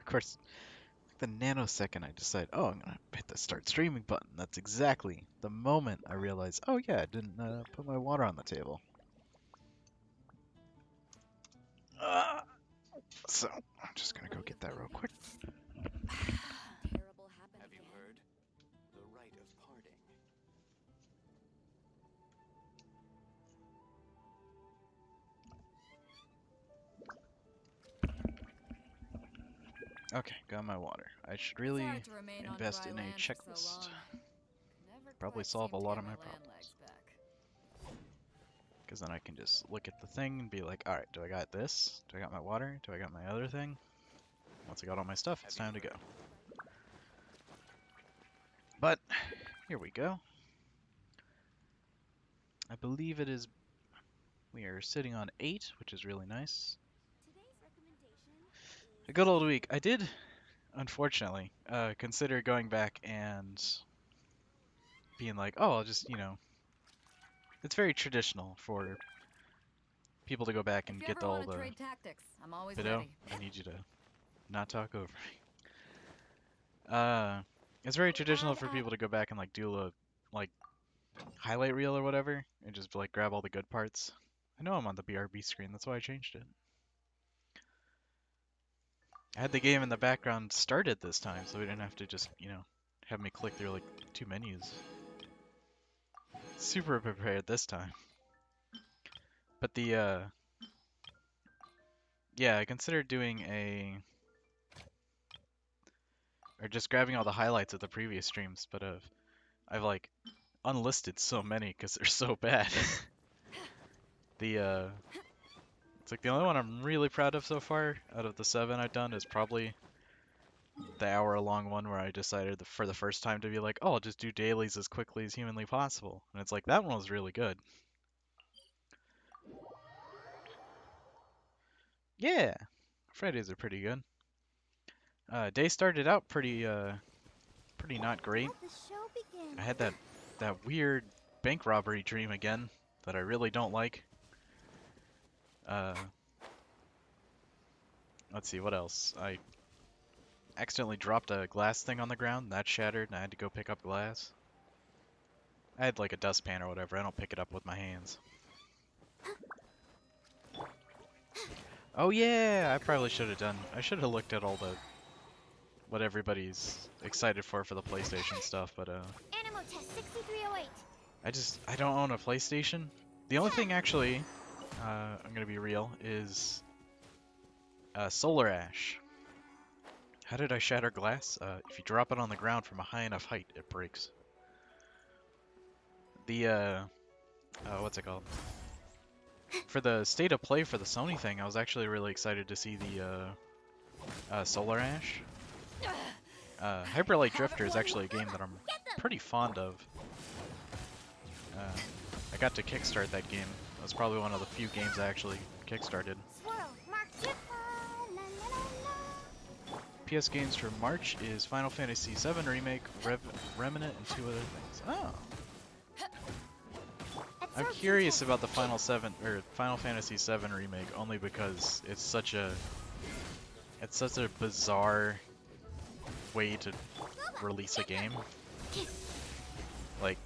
Of course, the nanosecond I decide, oh, I'm gonna hit the start streaming button. That's exactly the moment I realize, oh yeah, I didn't put my water on the table. Uh, so I'm just gonna go get that real quick. Terrible happen Have you again. heard? The rite of parting. Okay, got my water. I should It's really hard to remain on invest dry in a land for so checklist. long. Never Probably quite solve seem a to lot get of my my land legs problems. back. Because then I can just look at the thing and be like, alright, do I got this? Do I got my water? Do I got my other thing? Once I got all my stuff, it's Have you time to go. heard? But, here we go. I believe it is, we are sitting on 8, which is really nice. A good old week. I did, unfortunately, consider going back and being like, oh, I'll just, it's very traditional for people to go back If and you get ever all want to the trade tactics, I'm always video. ready. I need you to not talk over me. It's very traditional for people to go back and like do a like highlight reel or whatever, and just like grab all the good parts. I know I'm on the BRB screen, that's why I changed it. I had the game in the background started this time, so we didn't have to just, have me click through like 2 menus. Super prepared this time. But yeah, I considered doing or just grabbing all the highlights of the previous streams, but I've like unlisted so many because they're so bad. the It's like the only one I'm really proud of so far out of the 7 I've done is probably the hour-long one where I decided for the first time to be like, oh, I'll just do dailies as quickly as humanly possible. And it's like, that one was really good. Yeah, Fridays are pretty good. Day started out pretty not great. Let the show begin. I had that weird bank robbery dream again that I really don't like. Uh, let's see, what else? I accidentally dropped a glass thing on the ground, that shattered, and I had to go pick up glass. I had like a dustpan or whatever, I don't pick it up with my hands. Oh yeah, I probably should have done. I should have looked at all the what everybody's excited for the PlayStation stuff, but Animal test 6308. I don't own a PlayStation. The only thing actually, I'm gonna be real, is Solar Ash. How did I shatter glass? If you drop it on the ground from a high enough height, it breaks. The what's it called? For the state of play for the Sony thing, I was actually really excited to see the Solar Ash. Hyper Light Drifter is actually a game that I'm pretty fond of. I got to kickstart that game. That was probably one of the few games I actually kickstarted. Swirl. Mark chip. La, la, la, la. PS games for March is Final Fantasy VII Remake, Remnant, and 2 other things. Oh, I'm curious about the Final Fantasy VII Remake only because it's such a bizarre way to release a game. Like,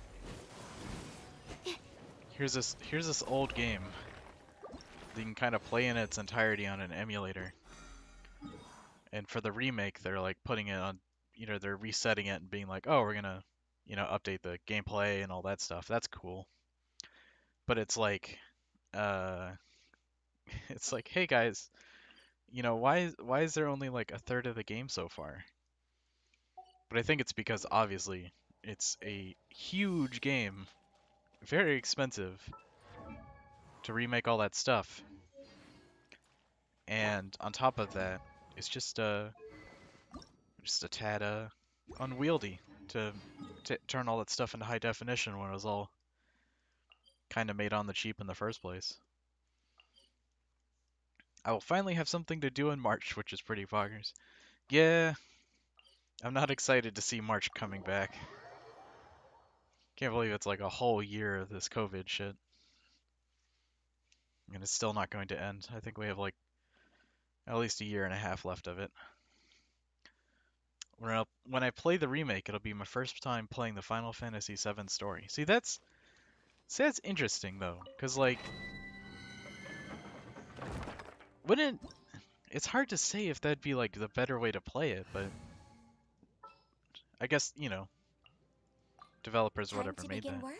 here's this old game that you can kind of play in its entirety on an emulator. And for the remake, they're like putting it on, they're resetting it and being like, oh, we're gonna, update the gameplay and all that stuff. That's cool. But it's like, uh, it's like, hey guys, why is there only like a third of the game so far? But I think it's because obviously it's a huge game, very expensive to remake all that stuff. And on top of that, it's just a tad unwieldy to turn all that stuff into high definition when it was all kind of made on the cheap in the first place. I will finally have something to do in March, which is pretty bonkers. Yeah, I'm not excited to see March coming back. Can't believe it's like a whole year of this COVID shit. And it's still not going to end. I think we have like at least a year and a half left of it. when I play the remake, it'll be my first time playing the Final Fantasy VII story. See, that's interesting though, because like, wouldn't it's hard to say if that'd be like the better way to play it, but I guess, developers Time whatever to made begin that. work?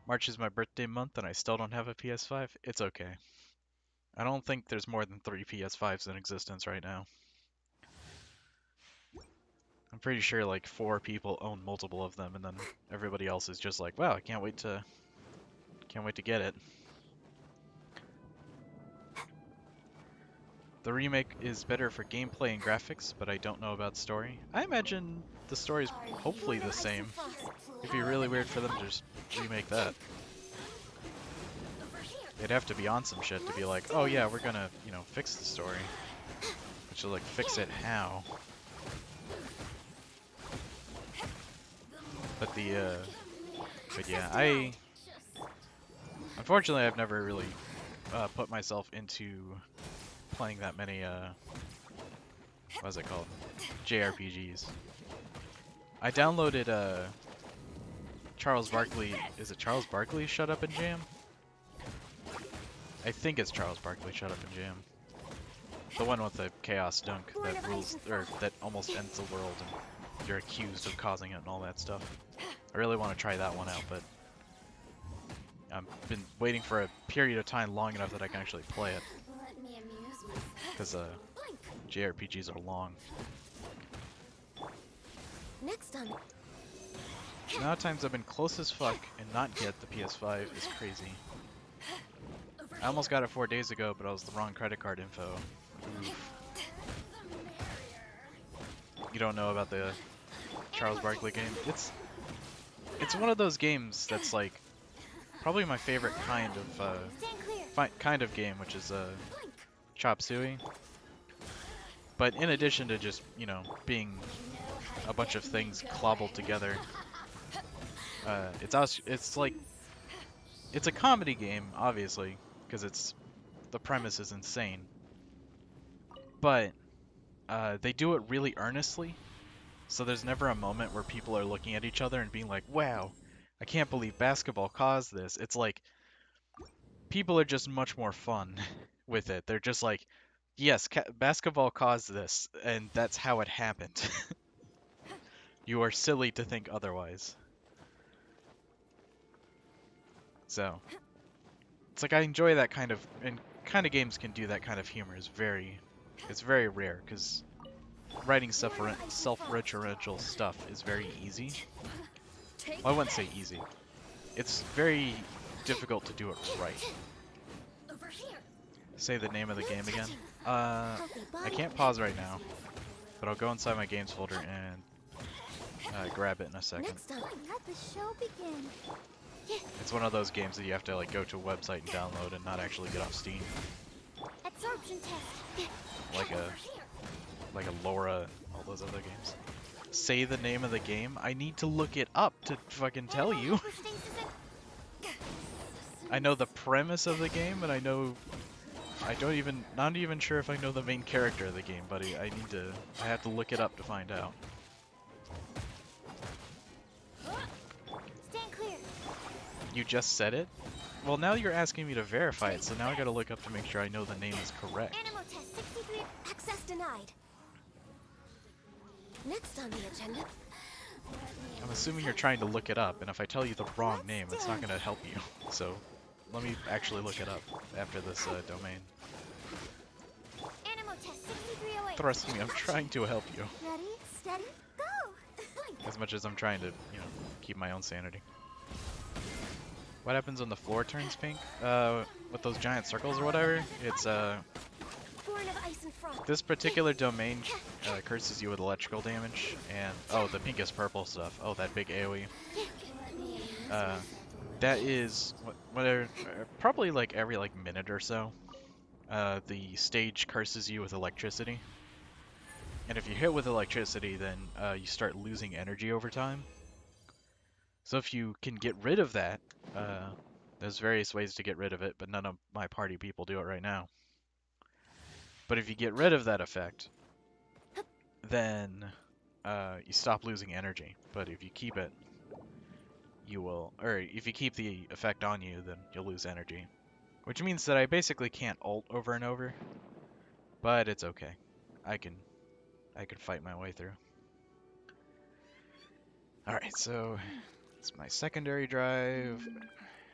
March is my birthday month and I still don't have a PS5. It's okay. I don't think there's more than 3 PS5s in existence right now. I'm pretty sure like 4 people own multiple of them and then everybody else is just like, wow, I can't wait to get it. The remake is better for gameplay and graphics, but I don't know about story. I imagine the story's hopefully the same. It'd be really weird for them to just remake that. They'd have to be on some shit to be like, oh yeah, we're gonna, fix the story. Which is like, fix it how? But unfortunately I've never really put myself into playing that many, what is it called? JRPGs. I downloaded, Charles Barkley, is it Charles Barkley Shut Up and Jam? I think it's Charles Barkley Shut Up and Jam. The one with the chaos dunk that rules, or that almost ends the world and you're accused of causing it and all that stuff. I really want to try that one out, but I've been waiting for a period of time long enough that I can actually play it. Let me amuse myself. Because JRPGs are long. Next on. The amount of times I've been close as fuck and not get the PS5 is crazy. I almost got it 4 days ago, but I was the wrong credit card info. Oof. You don't know about the Charles Barkley game? It's one of those games that's like probably my favorite kind of game, which is chop suey. But in addition to just being a bunch of things clobbled together, it's like it's a comedy game, obviously, because the premise is insane. But they do it really earnestly. So there's never a moment where people are looking at each other and being like, wow, I can't believe basketball caused this. It's like, people are just much more fun with it. They're just like, yes, basketball caused this, and that's how it happened. You are silly to think otherwise. So, it's like I enjoy that and kind of games can do that kind of humor it's very rare, because writing self-referential stuff is very easy. Well, I wouldn't say easy. It's very difficult to do it right. Say the name of the game again. I can't pause right now, but I'll go inside my games folder and grab it in a second. Next time. Let the show begin. It's one of those games that you have to like go to a website and download and not actually get off Steam. Absorption test. Like a Laura, all those other games. Say the name of the game? I need to look it up to fucking tell you. I know the premise of the game, and not even sure if I know the main character of the game, buddy. I have to look it up to find out. Stand clear. You just said it? Well, now you're asking me to verify it, so now I gotta look up to make sure I know the name is correct. Animal test 63. Access denied. Next on the agenda. I'm assuming you're trying to look it up, and if I tell you the wrong name, it's not gonna help you. So, let me actually look it up after this domain. Animal test 6308. Trust me, I'm trying to help you. Ready, steady, go. As much as I'm trying to, keep my own sanity. What happens when the floor turns pink? With those giant circles or whatever? It's, Born of ice and frost. this particular domain curses you with electrical damage, and, oh, the pinkest purple stuff. Oh, that big AoE. That is, probably like every minute or so, the stage curses you with electricity. And if you hit with electricity, then you start losing energy over time. So if you can get rid of that, there's various ways to get rid of it, but none of my party people do it right now. But if you get rid of that effect, then you stop losing energy. But if you keep it, you will, or if you keep the effect on you, then you'll lose energy. Which means that I basically can't ult over and over, but it's okay. I can fight my way through. Alright, so it's my secondary drive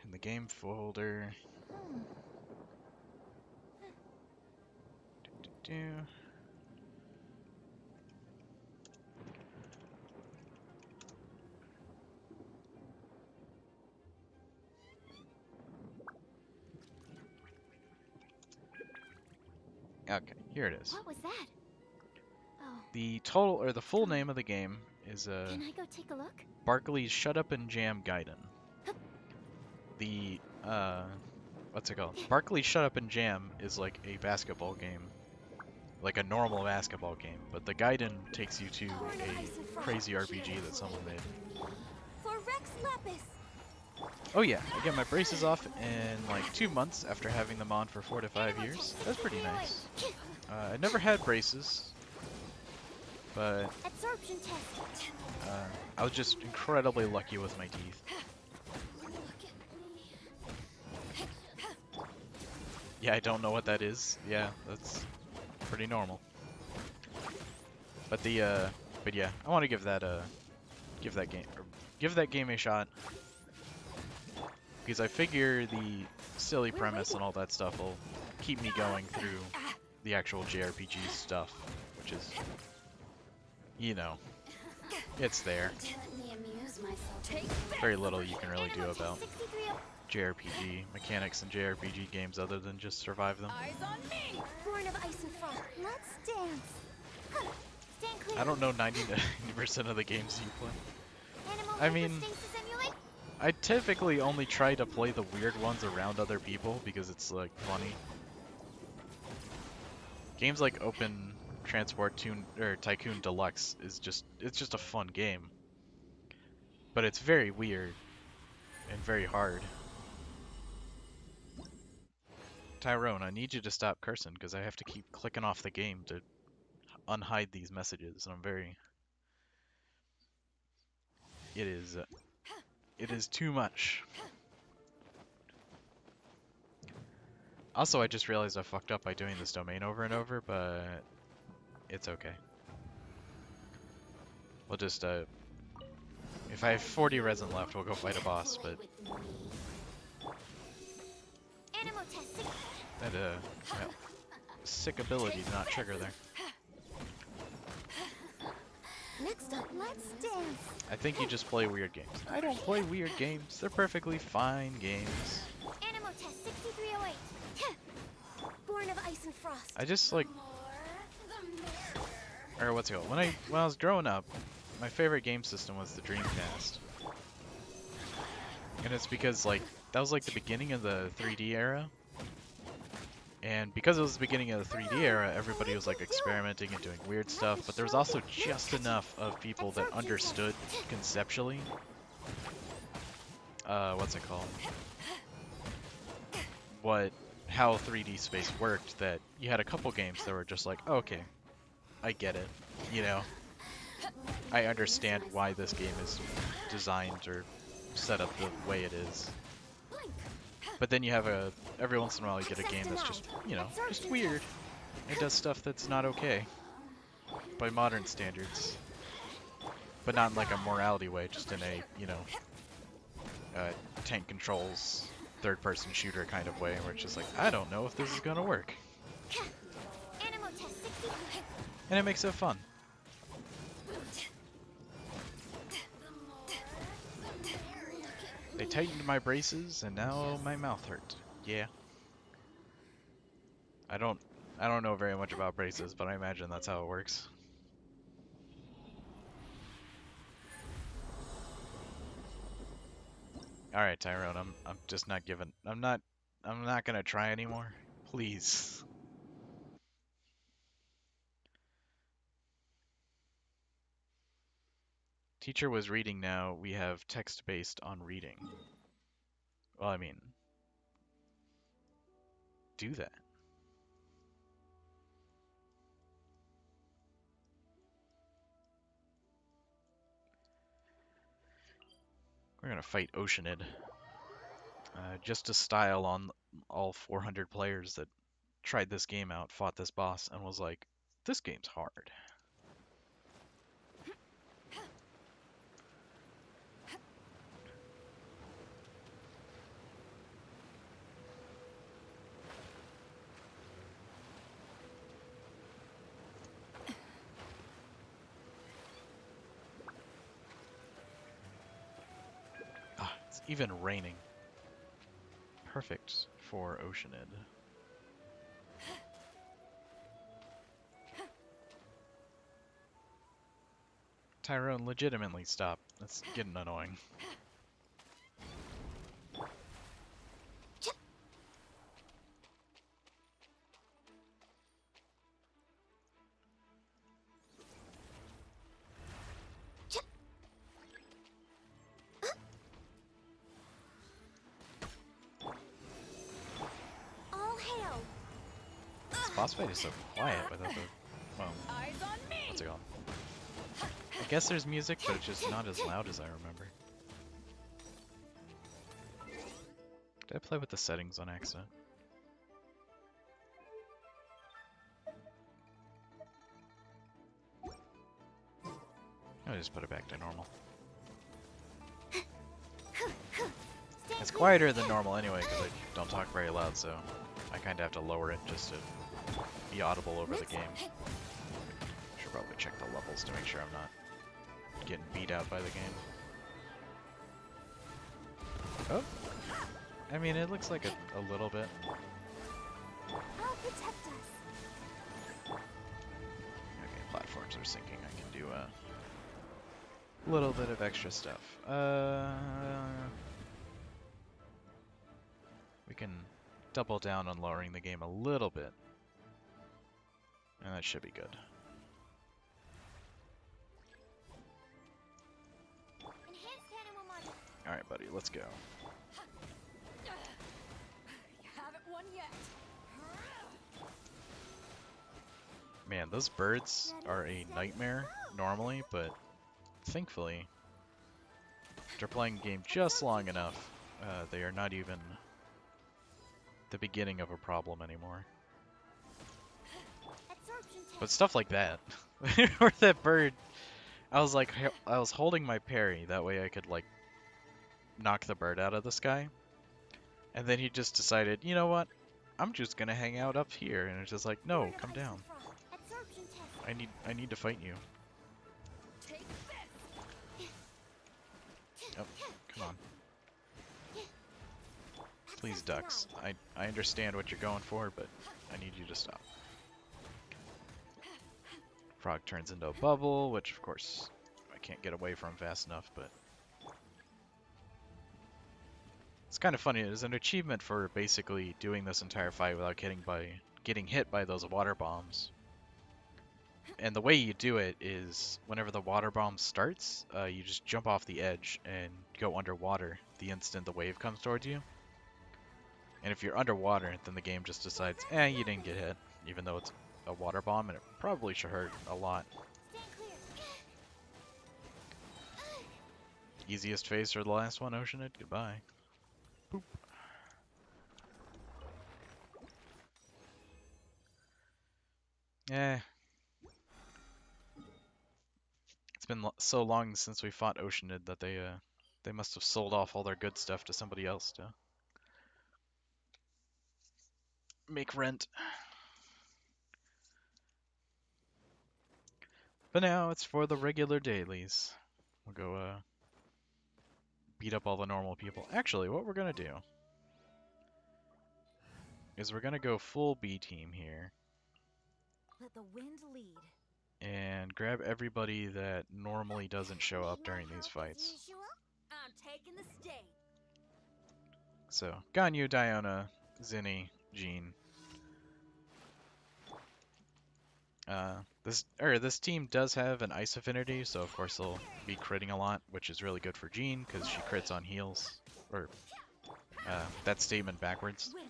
in the game folder. Do. Okay, here it is. What was that? Oh, The total, or the full name of the game is can I go take a look? Barkley's Shut Up and Jam Gaiden. The, what's it called? Barkley's Shut Up and Jam is like a basketball game. Like a normal basketball game, but the Gaiden takes you to a crazy RPG that someone made. For Rex Lapis. Oh yeah, I get my braces off in like 2 months after having them on for 4 to 5 years. That's pretty nice. I never had braces, but Absorption test. I was just incredibly lucky with my teeth. Yeah, I don't know what that is. Yeah, that's pretty normal. But but yeah, I want to give that game a shot, because I figure the silly premise and all that stuff will keep me going through the actual JRPG stuff, which is, you know, it's there. Very little you can really do about JRPG mechanics in JRPG games other than just survive them. Eyes on me. Born of ice and frost. Let's dance. Huh. Stand clear. I don't know 90% of the games you play. Animal I mean, hypostasis emulate. I typically only try to play the weird ones around other people because it's like funny. Games like Open Transport Tycoon Deluxe is it's just a fun game. But it's very weird and very hard. Tyrone, I need you to stop cursing because I have to keep clicking off the game to unhide these messages, and I'm very... It is too much. Also, I just realized I fucked up by doing this domain over and over, but it's okay. We'll just, if I have 40 resin left, we'll go fight a boss, but... Animal testing. That, sick ability did not trigger there. Next up, let's dance. I think you just play weird games. I don't play weird games. They're perfectly fine games. Animal test 6308. Born of ice and frost. I just, like... Or what's it called? When I was growing up, my favorite game system was the Dreamcast. And it's because, like, that was like the beginning of the 3D era. And because it was the beginning of the 3D era, everybody was like experimenting and doing weird stuff, but there was also just enough of people that understood conceptually what's it called? How 3D space worked, that you had a couple games that were just like, oh, okay, I get it, you know. I understand why this game is designed or set up the way it is. But then you have every once in a while you get a game that's just, you know, just weird. It does stuff that's not okay by modern standards. But not in like a morality way, just in a, you know, tank controls, third-person shooter kind of way, where it's just like, I don't know if this is gonna work. Animal test 60. And it makes it fun. They tightened my braces, and now my mouth hurt. Yeah. I don't know very much about braces, but I imagine that's how it works. All right, Tyrone, I'm just not giving. I'm not gonna try anymore. Please. Teacher was reading now. We have text-based on reading. Well, I mean, do that. We're gonna fight Oceanid. Just to style on all 400 players that tried this game out, fought this boss, and was like, this game's hard. Ah, it's even raining. Perfect for Oceanid. Tyrone, legitimately stop. That's getting annoying. All hail. This boss fight is so quiet without the... Well, Eyes on me. what's it called? I guess there's music, but it's just not as loud as I remember. Did I play with the settings on accident? I'll just put it back to normal. It's quieter than normal anyway, because I don't talk very loud, so I kind of have to lower it just to be audible over the game. Should probably check the levels to make sure I'm not getting beat out by the game. Oh! I mean, it looks like a little bit. I'll protect us. Okay, platforms are syncing. I can do a little bit of extra stuff. We can double down on lowering the game a little bit. And that should be good. Enhanced animal model. Alright, buddy, let's go. You haven't won yet. Man, those birds are a nightmare normally, but thankfully, after playing the game just long enough, they are not even the beginning of a problem anymore. Absorption test. But stuff like that, or that bird, I was like, I was holding my parry, that way I could like knock the bird out of the sky, and then he just decided, you know what, I'm just gonna hang out up here, and it's just like, no, come down. Absorption test. I need to fight you. Take this. Oh, come on. Please, ducks. I understand what you're going for, but I need you to stop. Frog turns into a bubble, which of course I can't get away from fast enough, but it's kind of funny. There's an achievement for basically doing this entire fight without getting hit by those water bombs. And the way you do it is whenever the water bomb starts, you just jump off the edge and go underwater the instant the wave comes towards you. And if you're underwater, then the game just decides, you didn't get hit, even though it's a water bomb, and it probably should hurt a lot. Stand clear. Easiest phase for the last one, Oceanid. Goodbye. Boop. It's been so long since we fought Oceanid that they must have sold off all their good stuff to somebody else to make rent. But now it's for the regular dailies. We'll go beat up all the normal people. Actually, what we're gonna do is we're gonna go full B team here Let the wind lead. and grab everybody that normally doesn't show up during these fights. I'm taking the stage. So, Ganyu, Diona, Zinni, Jean. This team does have an ice affinity, so of course they'll be critting a lot, which is really good for Jean because she crits on heals. Or that statement backwards. Wind,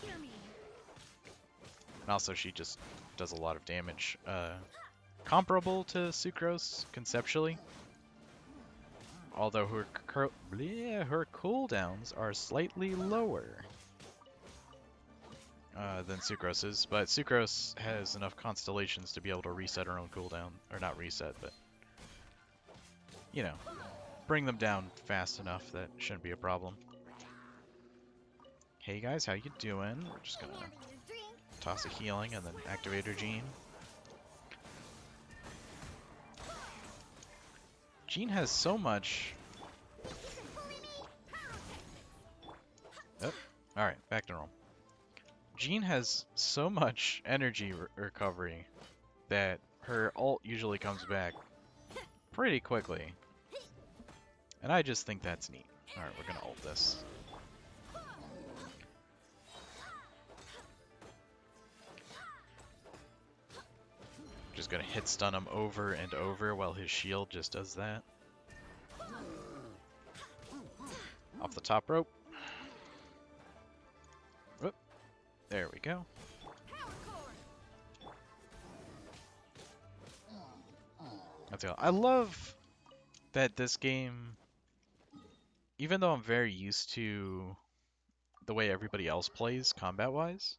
hear me. And also she just does a lot of damage. Comparable to Sucrose conceptually. Although her cooldowns are slightly lower than Sucrose's, but Sucrose has enough constellations to be able to reset her own cooldown. Or not reset, but, you know, bring them down fast enough that shouldn't be a problem. Hey guys, how you doing? We're just gonna Having a drink. toss a healing and then activate her Jean. Jean has so much... Oh, alright, back to normal. Jean has so much energy recovery that her ult usually comes back pretty quickly. And I just think that's neat. Alright, we're gonna ult this. Just gonna hit stun him over and over while his shield just does that. Off the top rope. Whoop. There we go. That's all. I love that this game, even though I'm very used to the way everybody else plays combat-wise,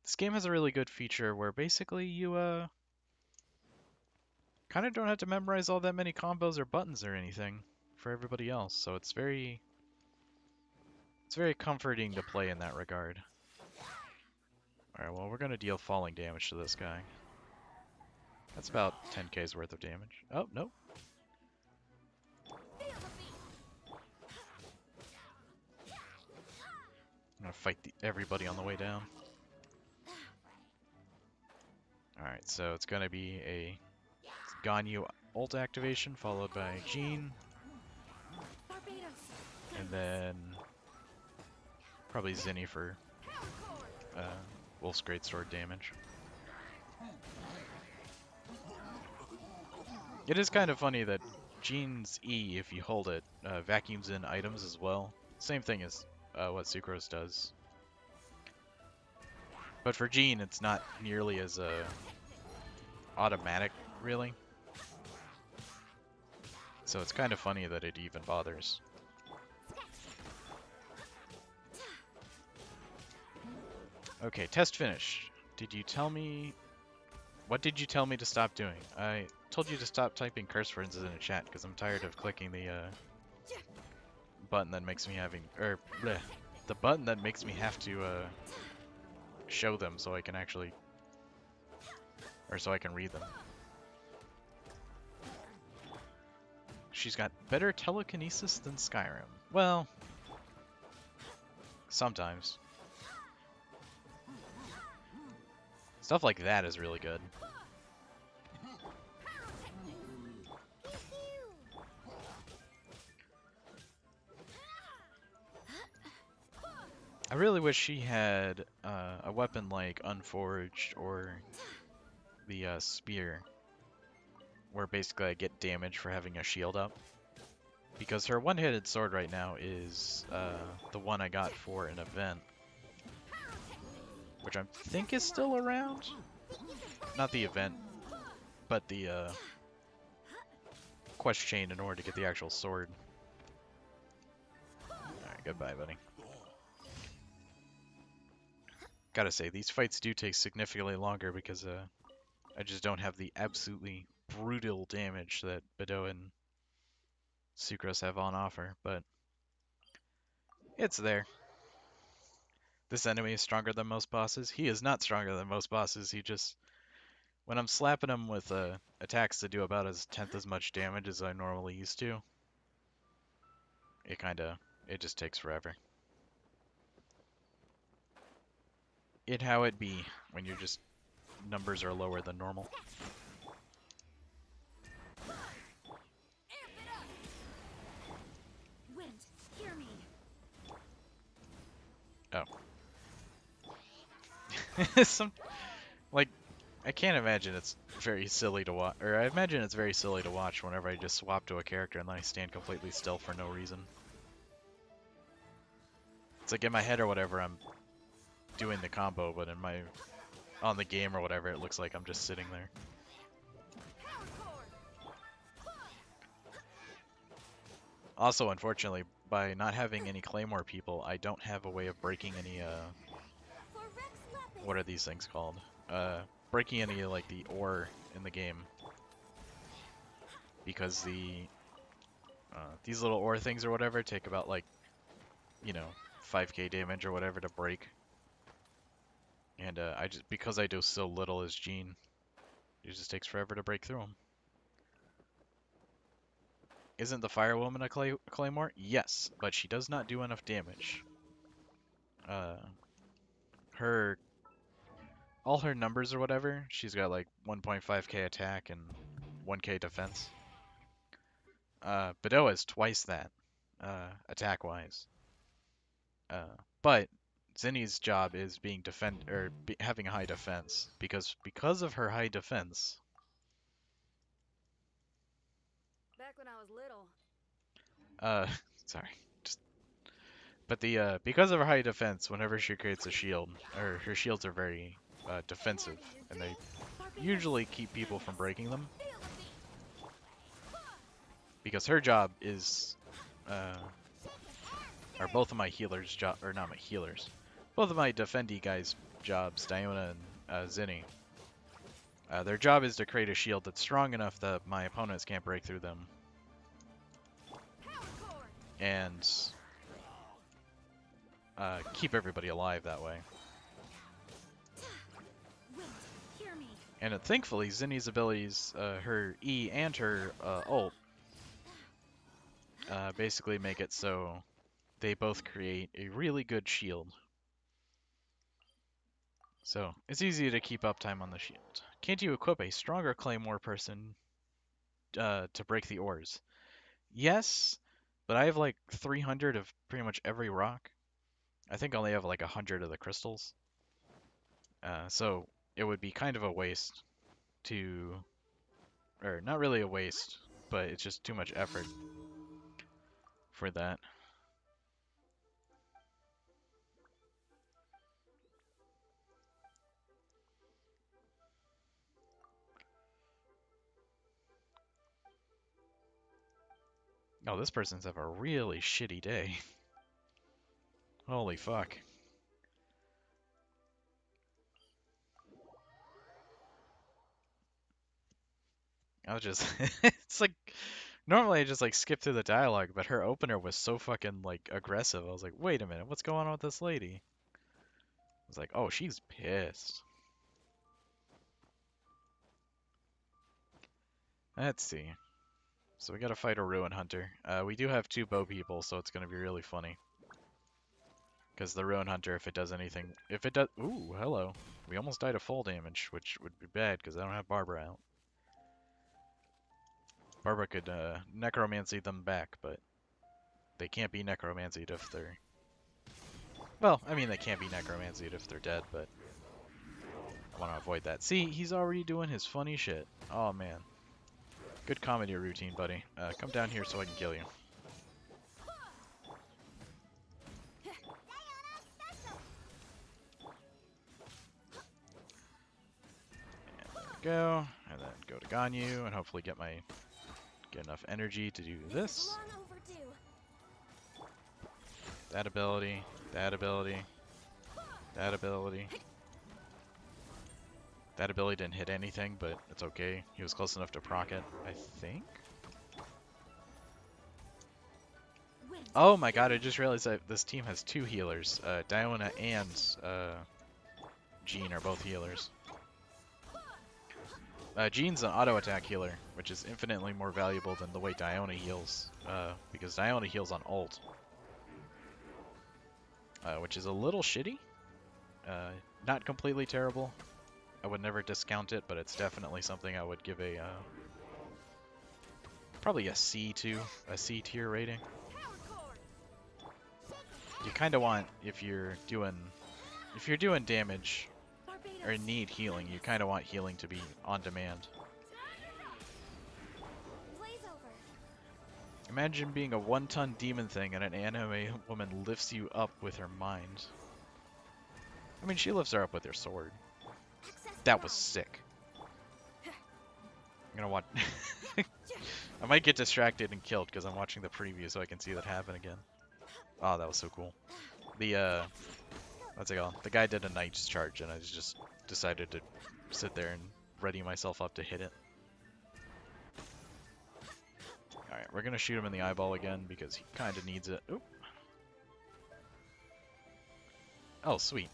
this game has a really good feature where basically you kind of don't have to memorize all that many combos or buttons or anything for everybody else. So it's very comforting to play in that regard. Alright, well, we're going to deal falling damage to this guy. That's about 10k's worth of damage. Oh, nope. I'm going to fight everybody on the way down. Alright, so it's going to be a Ganyu ult activation followed by Jean. And then probably Zinni for Wolf's Greatsword damage. It is kind of funny that Jean's E, if you hold it, vacuums in items as well. Same thing as what Sucrose does. But for Jean, it's not nearly as automatic, really. So it's kind of funny that it even bothers. Okay, test finished. Did you tell me... What did you tell me to stop doing? I told you to stop typing curse words in the chat because I'm tired of clicking the button that makes me the button that makes me have to show them so I can actually, or so I can read them. She's got better telekinesis than Skyrim. Well, sometimes. Stuff like that is really good. I really wish she had a weapon like Unforged or the Spear, where basically I get damage for having a shield up. Because her one-handed sword right now is the one I got for an event, which I think is still around. Not the event, but the quest chain in order to get the actual sword. Alright, goodbye, buddy. Gotta say, these fights do take significantly longer because I just don't have the absolutely brutal damage that Bedeau and Sucrose have on offer, but it's there. This enemy is stronger than most bosses. He is not stronger than most bosses. He just... When I'm slapping him with attacks that do about as 10th as much damage as I normally used to, it just takes forever. It how it be when your just numbers are lower than normal. Wind, hear me. Oh. I can't imagine it's very silly to watch, or I imagine it's very silly to watch whenever I just swap to a character and then I stand completely still for no reason. It's like in my head or whatever, I'm doing the combo, but on the game or whatever, it looks like I'm just sitting there. Also, unfortunately, by not having any Claymore people, I don't have a way of breaking any, For Rex what Lapis. are these things called? Breaking any, like, the ore in the game. Because these little ore things or whatever take about, like, you know, 5k damage or whatever to break. And, because I do so little as Jean, it just takes forever to break through them. Isn't the Fire Woman a Claymore? Yes, but she does not do enough damage. Uh, her all her numbers or whatever, she's got like 1.5k attack and 1k defense. Bedoa is twice that, attack-wise. But Zinni's job is being having high defense because of her high defense. Back when I was little. Uh, sorry, just but the because of her high defense, whenever she creates a shield, or her shields are very defensive, and they usually keep people from breaking them. Because her job is, or both of my healers' job, or not my healers, both of my defendy guys' jobs, Diona and Zinni. Their job is to create a shield that's strong enough that my opponents can't break through them, and keep everybody alive that way. Wait, hear me. And thankfully, Zinni's abilities, her E and her ult, basically make it so they both create a really good shield. So, it's easy to keep uptime on the shield. Can't you equip a stronger Claymore person to break the ores? Yes, but I have like 300 of pretty much every rock. I think I only have like 100 of the crystals. So, it would be kind of a waste to... Or, not really a waste, but it's just too much effort for that. Oh, this person's have a really shitty day. Holy fuck. I was just... it's like... Normally I just like skip through the dialogue, but her opener was so fucking like aggressive. I was like, wait a minute, what's going on with this lady? I was like, oh, she's pissed. Let's see. So we gotta fight a Ruin Hunter. We do have 2 bow people, so it's gonna be really funny. Because the Ruin Hunter, if it does anything... If it does... Ooh, hello. We almost died of fall damage, which would be bad because I don't have Barbara out. Barbara could necromancy them back, but they can't be necromancied if they're... Well, I mean, they can't be necromancied if they're dead, but I want to avoid that. See, he's already doing his funny shit. Oh, man. Good comedy routine, buddy. Come down here so I can kill you. And there we go. And then go to Ganyu and hopefully get enough energy to do this. Long overdue. That ability, that ability, that ability. That ability didn't hit anything, but it's okay. He was close enough to proc it, I think. Oh my god, I just realized that this team has 2 healers. Diona and Jean are both healers. Jean's an auto attack healer, which is infinitely more valuable than the way Diona heals, because Diona heals on ult. Which is a little shitty. Not completely terrible. I would never discount it, but it's definitely something I would give a probably a C tier rating. You kind of want, if you're doing damage or need healing, you kind of want healing to be on demand. Blaze over. Imagine being a 1-ton demon thing and an anime woman lifts you up with her mind. I mean, she lifts her up with her sword. Access That was denied. sick. I'm gonna watch. I might get distracted and killed because I'm watching the preview so I can see that happen again. Oh, that was so cool. The, what's it called? The guy did a Knight's Charge, and I just decided to sit there and ready myself up to hit it. Alright, we're gonna shoot him in the eyeball again because he kind of needs it. Oop. Oh, sweet.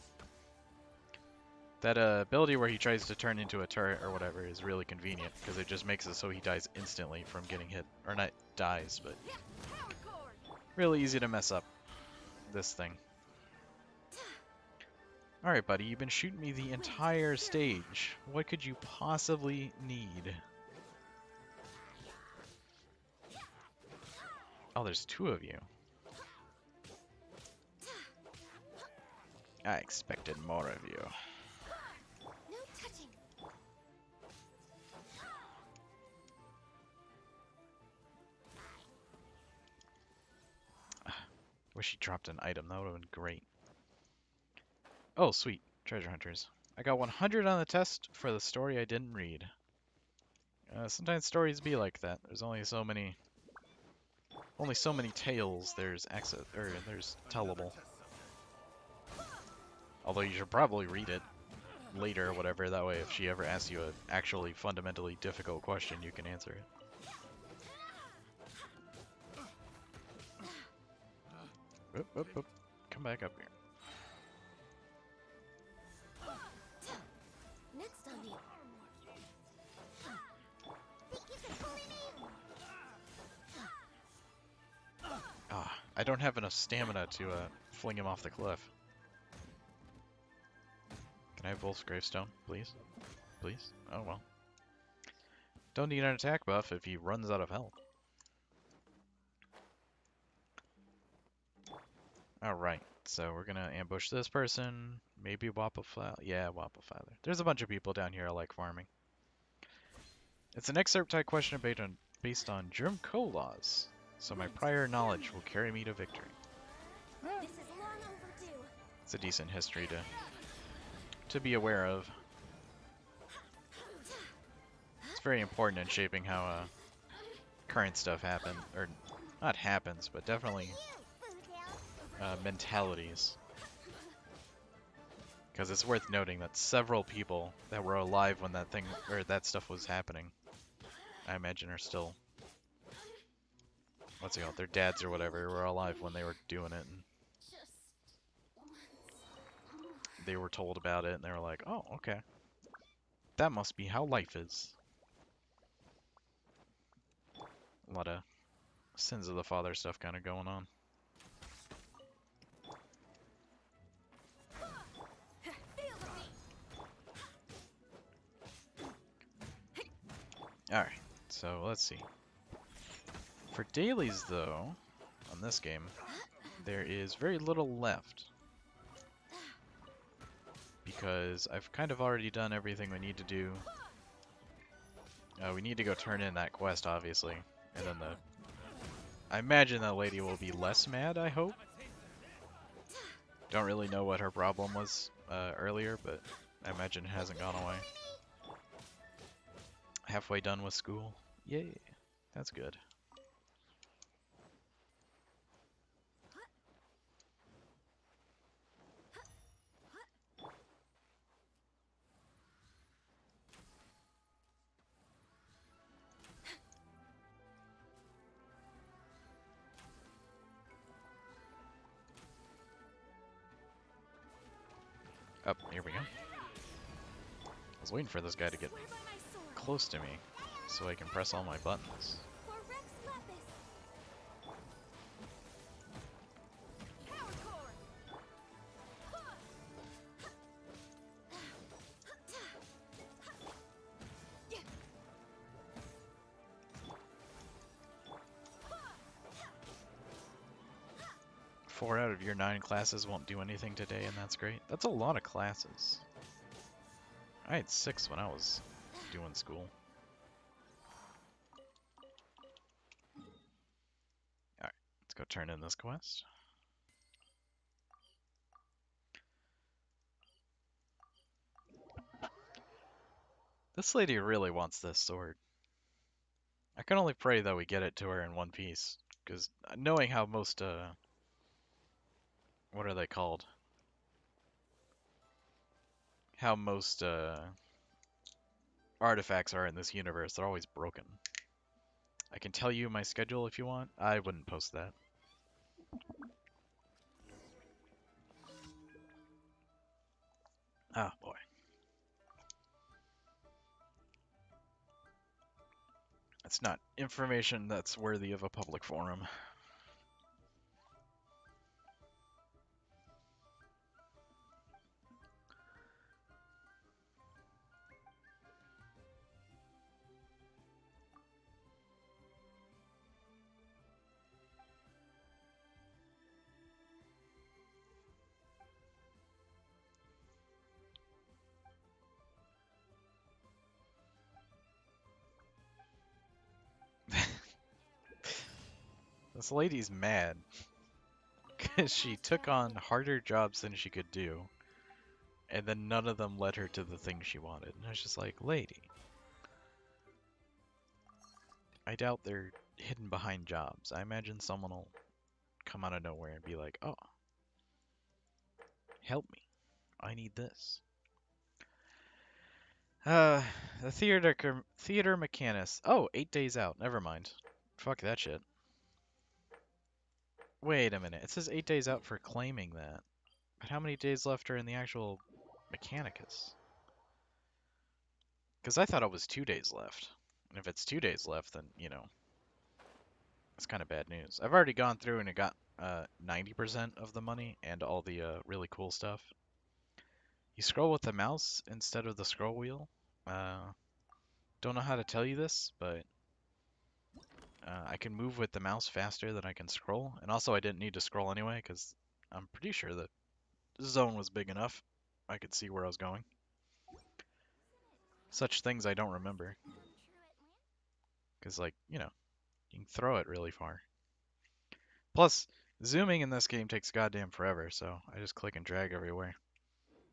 That ability where he tries to turn into a turret or whatever is really convenient because it just makes it so he dies instantly from getting hit. Or not dies, but really easy to mess up this thing. Alright, buddy, you've been shooting me the entire stage. What could you possibly need? Oh, there's two of you. I expected more of you. No touching. Wish he dropped an item. That would have been great. Oh, sweet. Treasure hunters. I got 100 on the test for the story I didn't read. Sometimes stories be like that. There's only so many tales there's there's tellable. Although you should probably read it later or whatever, that way if she ever asks you a actually fundamentally difficult question, you can answer it. Whoop, whoop, whoop. Come back up here. Next on the. Think you can bully me? Ah, I don't have enough stamina to fling him off the cliff. Can I have Wolf's Gravestone, please? Please? Oh well. Don't need an attack buff if he runs out of health. Alright, so we're gonna ambush this person. Maybe Wapafile. Yeah, Wapafile. There's a bunch of people down here I like farming. It's an excerpt type question based on Germ laws, so my prior knowledge will carry me to victory. This is long overdue. It's a decent history to be aware of. It's very important in shaping how current stuff happens, or not happens, but definitely mentalities. Because it's worth noting that several people that were alive when that thing or that stuff was happening, I imagine, are still, what's it called, their dads or whatever were alive when they were doing it, and they were told about it, and they were like, oh, okay, that must be how life is. A lot of sins of the father stuff kind of going on. Alright, so let's see. For dailies, though, on this game, there is very little left. Because I've kind of already done everything we need to do. We need to go turn in that quest, obviously. And then I imagine that lady will be less mad, I hope. Don't really know what her problem was earlier, but I imagine it hasn't gone away. Halfway done with school. Yay. That's good. Up, here we go. I was waiting for this guy to get Swear by my sword. close to me so I can press all my buttons. For Rex Lapis. Power core. 4 out of your 9 classes won't do anything today, and that's great. That's a lot of classes. I had 6 when I was doing school. Alright, let's go turn in this quest. This lady really wants this sword. I can only pray that we get it to her in one piece, because knowing how most what are they called? How most artifacts are in this universe, they're always broken. I can tell you my schedule if you want. I wouldn't post that. Oh boy. It's not information that's worthy of a public forum. This lady's mad because she took on harder jobs than she could do, and then none of them led her to the thing she wanted. And I was just like, lady, I doubt they're hidden behind jobs. I imagine someone will come out of nowhere and be like, oh, help me. I need this. The theater mechanist. Oh, 8 days out. Never mind. Fuck that shit. Wait a minute. It says 8 days out for claiming that. But how many days left are in the actual Mechanicus? Because I thought it was 2 days left. And if it's 2 days left, then, you know, it's kind of bad news. I've already gone through and it got 90% of the money and all the really cool stuff. You scroll with the mouse instead of the scroll wheel. Don't know how to tell you this, but I can move with the mouse faster than I can scroll. And also I didn't need to scroll anyway, because I'm pretty sure that this zone was big enough. I could see where I was going. Such things I don't remember. Because, like, you know, you can throw it really far. Plus, zooming in this game takes goddamn forever, so I just click and drag everywhere.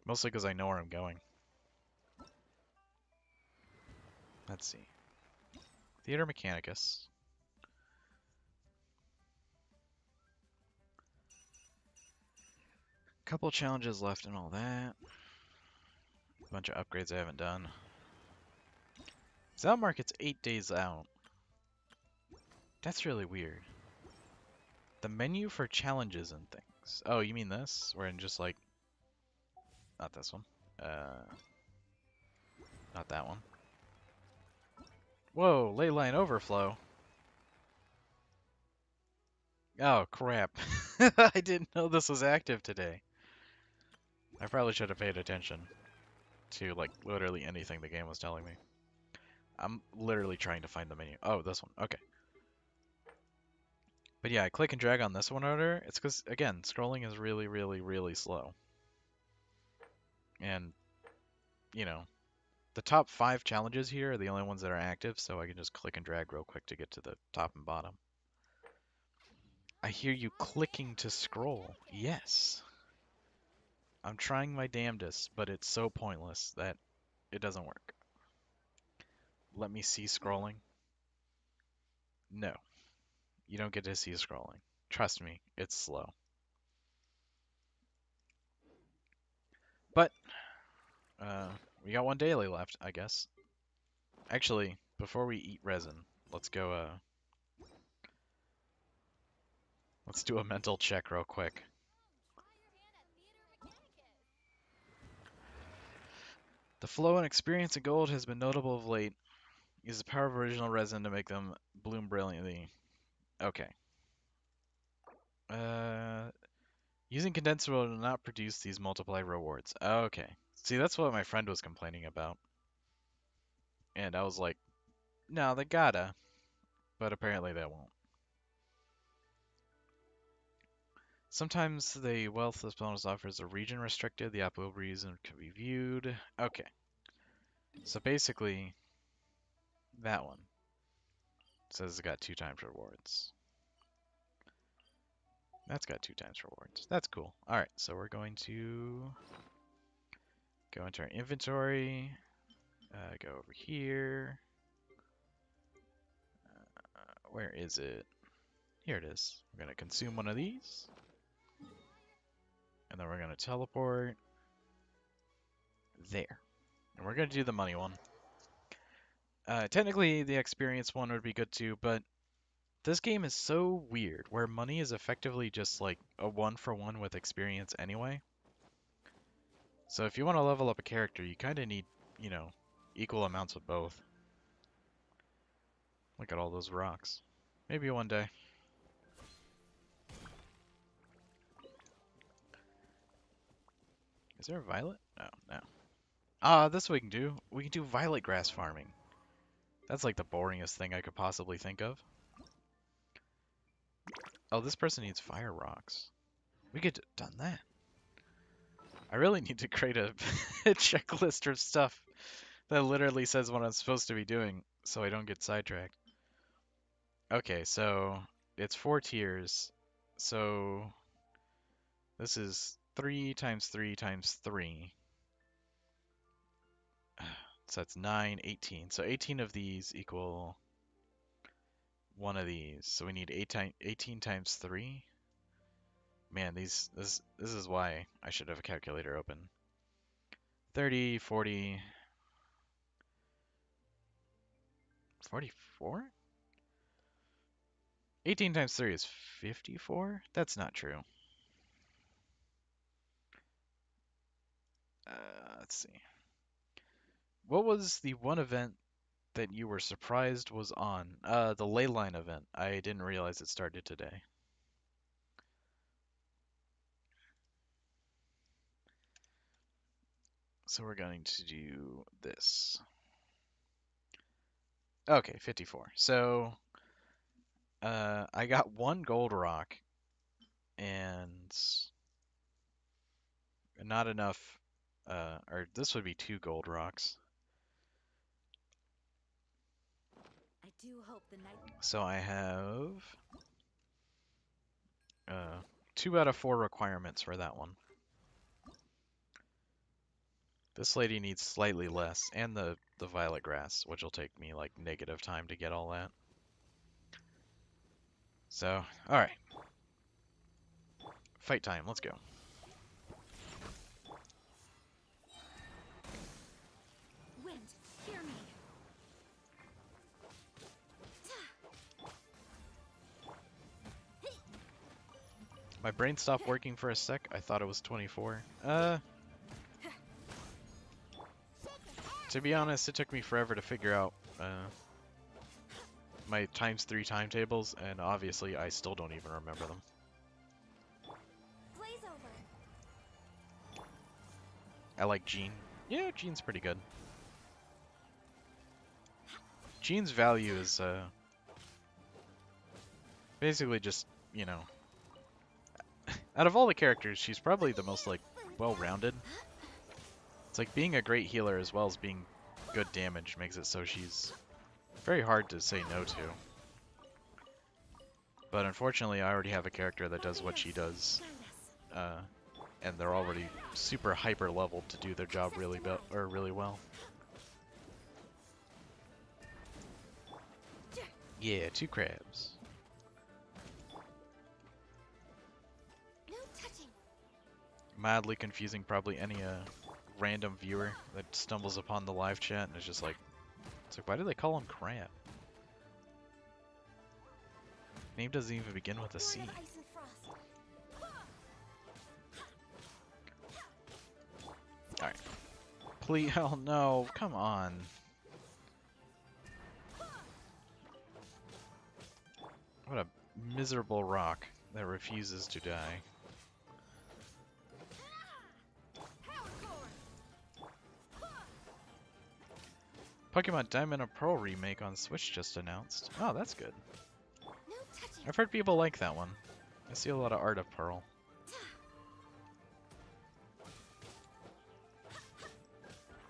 Mostly because I know where I'm going. Let's see. Theater Mechanicus. Couple challenges left and all that. Bunch of upgrades I haven't done. Zal Market's 8 days out. That's really weird. The menu for challenges and things. Oh, you mean this? Where in just like... Not this one. Not that one. Whoa, ley line overflow. Oh, crap. I didn't know this was active today. I probably should have paid attention to, like, literally anything the game was telling me. I'm literally trying to find the menu. Oh, this one. Okay. But yeah, I click and drag on this one order. It's because, again, scrolling is really, really, really slow. And, you know, the top 5 challenges here are the only ones that are active, so I can just click and drag real quick to get to the top and bottom. I hear you clicking to scroll. Yes. I'm trying my damnedest, but it's so pointless that it doesn't work. Let me see scrolling. No, you don't get to see scrolling. Trust me, it's slow. But, we got one daily left, I guess. Actually, before we eat resin, let's go, let's do a mental check real quick. The flow and experience of gold has been notable of late. Use the power of original resin to make them bloom brilliantly. Okay. Using condensed will not produce these multiply rewards. Okay. See, that's what my friend was complaining about. And I was like, no, they gotta. But apparently they won't. Sometimes the wealth this bonus offers are region restricted. The app will be used and can be viewed. Okay. So basically, that one says it's got 2 times rewards. That's got 2 times rewards. That's cool. Alright, so we're going to go into our inventory. Go over here. Where is it? Here it is. We're gonna consume one of these, and then we're gonna teleport there. And we're gonna do the money one. Technically, the experience one would be good too, but this game is so weird, where money is effectively just like a one-for-one with experience anyway. So if you want to level up a character, you kind of need, you know, equal amounts of both. Look at all those rocks. Maybe one day. Is there a violet? No, no. Ah, this we can do. We can do violet grass farming. That's like the boringest thing I could possibly think of. Oh, this person needs fire rocks. We could have done that. I really need to create a, a checklist of stuff that literally says what I'm supposed to be doing so I don't get sidetracked. Okay, so it's 4 tiers. So this is 3 times 3 times 3. So that's 9, 18. So 18 of these equal one of these. So we need 18 times 3. Man, this is why I should have a calculator open. 30, 40, 44? 18 times 3 is 54? That's not true. Let's see. What was the one event that you were surprised was on? The ley line event. I didn't realize it started today. So we're going to do this. Okay, 54. So I got one gold rock and not enough. Or this would be 2 gold rocks. I do hope the night. So I have 2 out of 4 requirements for that one. This lady needs slightly less, and the violet grass, which will take me like negative time to get all that. So, alright. Fight time, let's go. Wind, hear me. My brain stopped working for a sec. I thought it was 24. To be honest, it took me forever to figure out my times 3 timetables, and obviously I still don't even remember them. Blaze over. I like Jean. Yeah, Jean's pretty good. Jean's value is basically just, you know, out of all the characters, she's probably the most like well-rounded. It's like being a great healer as well as being good damage makes it so she's very hard to say no to. But unfortunately, I already have a character that does what she does, and they're already super hyper leveled to do their job really well. Yeah, 2 crabs. No touching. Mildly confusing, probably any random viewer that stumbles upon the live chat and is just like, it's like, why do they call him Crab? Name doesn't even begin with a C. Born of ice and frost. Alright. Please, hell no, come on. What a miserable rock that refuses to die. Pokemon Diamond and Pearl remake on Switch just announced. Oh, that's good. No touching. I've heard people like that one. I see a lot of art of Pearl.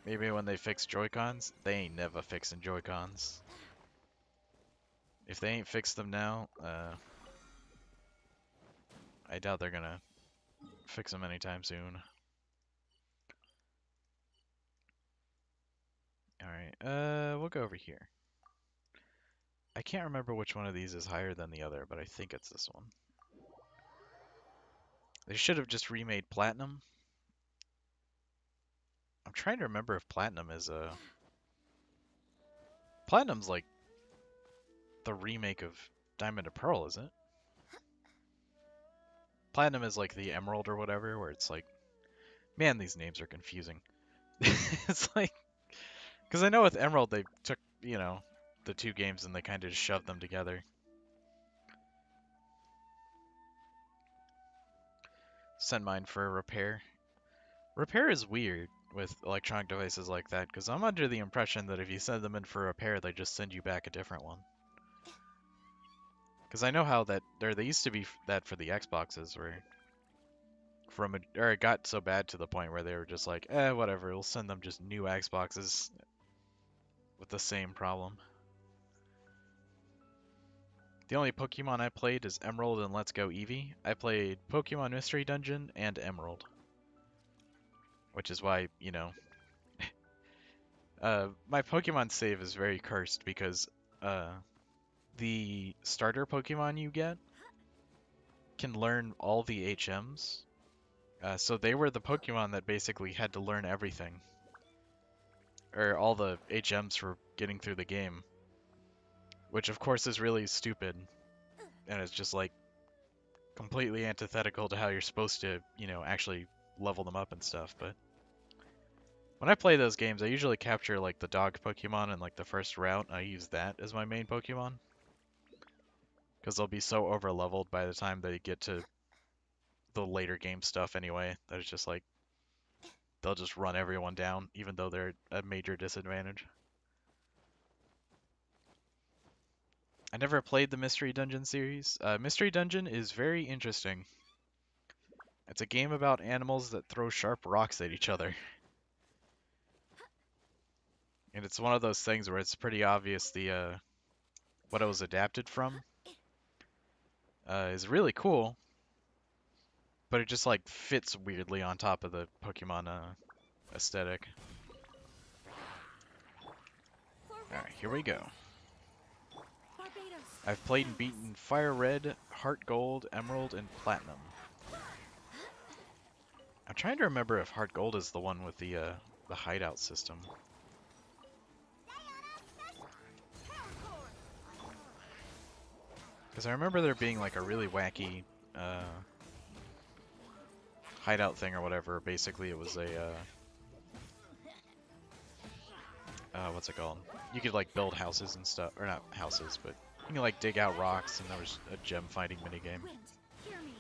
Maybe when they fix Joy-Cons, they ain't never fixing Joy-Cons. If they ain't fixed them now, I doubt they're gonna fix them anytime soon. Alright, we'll go over here. I can't remember which one of these is higher than the other, but I think it's this one. They should have just remade Platinum. I'm trying to remember if Platinum is a... Platinum's like the remake of Diamond and Pearl, isn't it? Platinum is like the Emerald or whatever, where it's like, man, these names are confusing. It's like, because I know with Emerald they took, the two games and they kind of just shoved them together. Send mine for repair. Repair is weird with electronic devices like that, because I'm under the impression that if you send them in for repair, they just send you back a different one. Because I know how that they used to be that for the Xboxes, where it got so bad to the point where they were just like, whatever, we'll send them just new Xboxes with the same problem. The only Pokemon I played is Emerald and Let's Go Eevee. I played Pokemon Mystery Dungeon and Emerald, which is why, my Pokemon save is very cursed because the starter Pokemon you get can learn all the HMs. So they were the Pokemon that basically had to learn everything, or all the HMs for getting through the game, which of course is really stupid, and it's just like completely antithetical to how you're supposed to, actually level them up and stuff. But when I play those games, I usually capture like the dog Pokemon in like the first route. I use that as my main Pokemon because they'll be so over leveled by the time they get to the later game stuff anyway that it's just like they'll just run everyone down even though they're a major disadvantage. I never played the Mystery Dungeon series. Mystery Dungeon is very interesting. It's a game about animals that throw sharp rocks at each other. And it's one of those things where it's pretty obvious the what it was adapted from is really cool, but it just like fits weirdly on top of the Pokemon aesthetic. Alright, here we go. Barbados. I've played and beaten Fire Red, Heart Gold, Emerald, and Platinum. I'm trying to remember if Heart Gold is the one with the hideout system. Because I remember there being like a really wacky hideout thing or whatever. Basically, it was a what's it called? You could like build houses and stuff, or not houses, but you can like dig out rocks, and there was a gem finding minigame. Wind, hear me.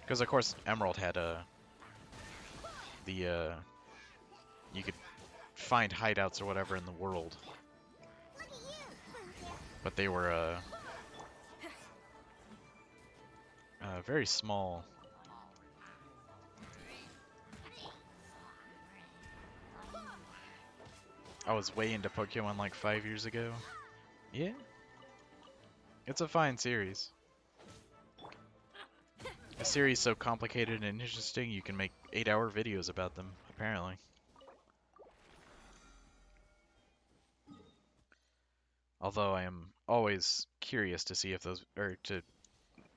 Because of course Emerald had you could find hideouts or whatever in the world, but they were very small. I was way into Pokemon like 5 years ago. Yeah, it's a fine series. A series so complicated and interesting you can make 8-hour videos about them, apparently. Although I am always curious to see if those,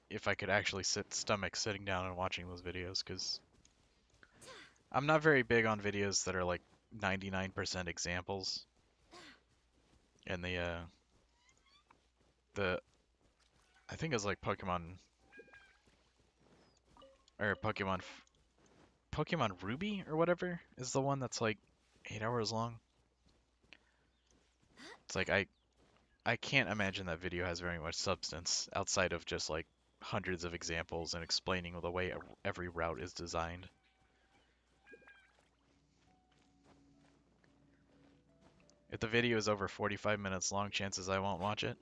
if I could actually stomach sitting down and watching those videos, because I'm not very big on videos that are like 99% examples. And I think it's like Pokemon Ruby or whatever is the one that's like 8 hours long. It's like I can't imagine that video has very much substance outside of just like hundreds of examples and explaining the way every route is designed. If the video is over 45 minutes long, chances I won't watch it.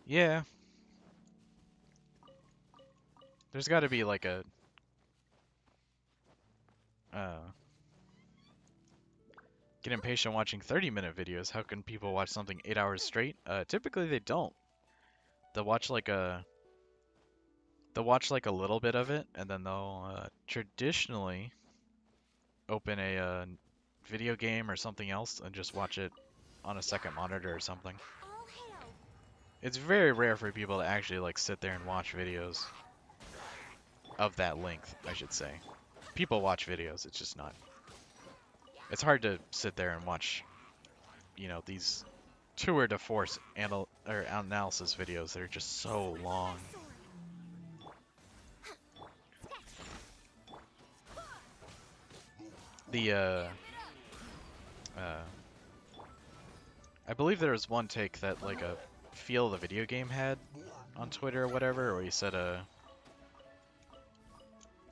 Yeah. There's got to be like a get impatient watching 30-minute videos. How can people watch something 8 hours straight? Typically they don't. They'll watch like a little bit of it, and then they'll traditionally open a video game or something else and just watch it on a second monitor or something. All hail. It's very rare for people to actually like sit there and watch videos of that length, I should say. People watch videos, it's just not. It's hard to sit there and watch, you know, these tour de force analysis videos. They're just so long. The uh, I believe there was one take that like a feel the video game had on Twitter or whatever, where he said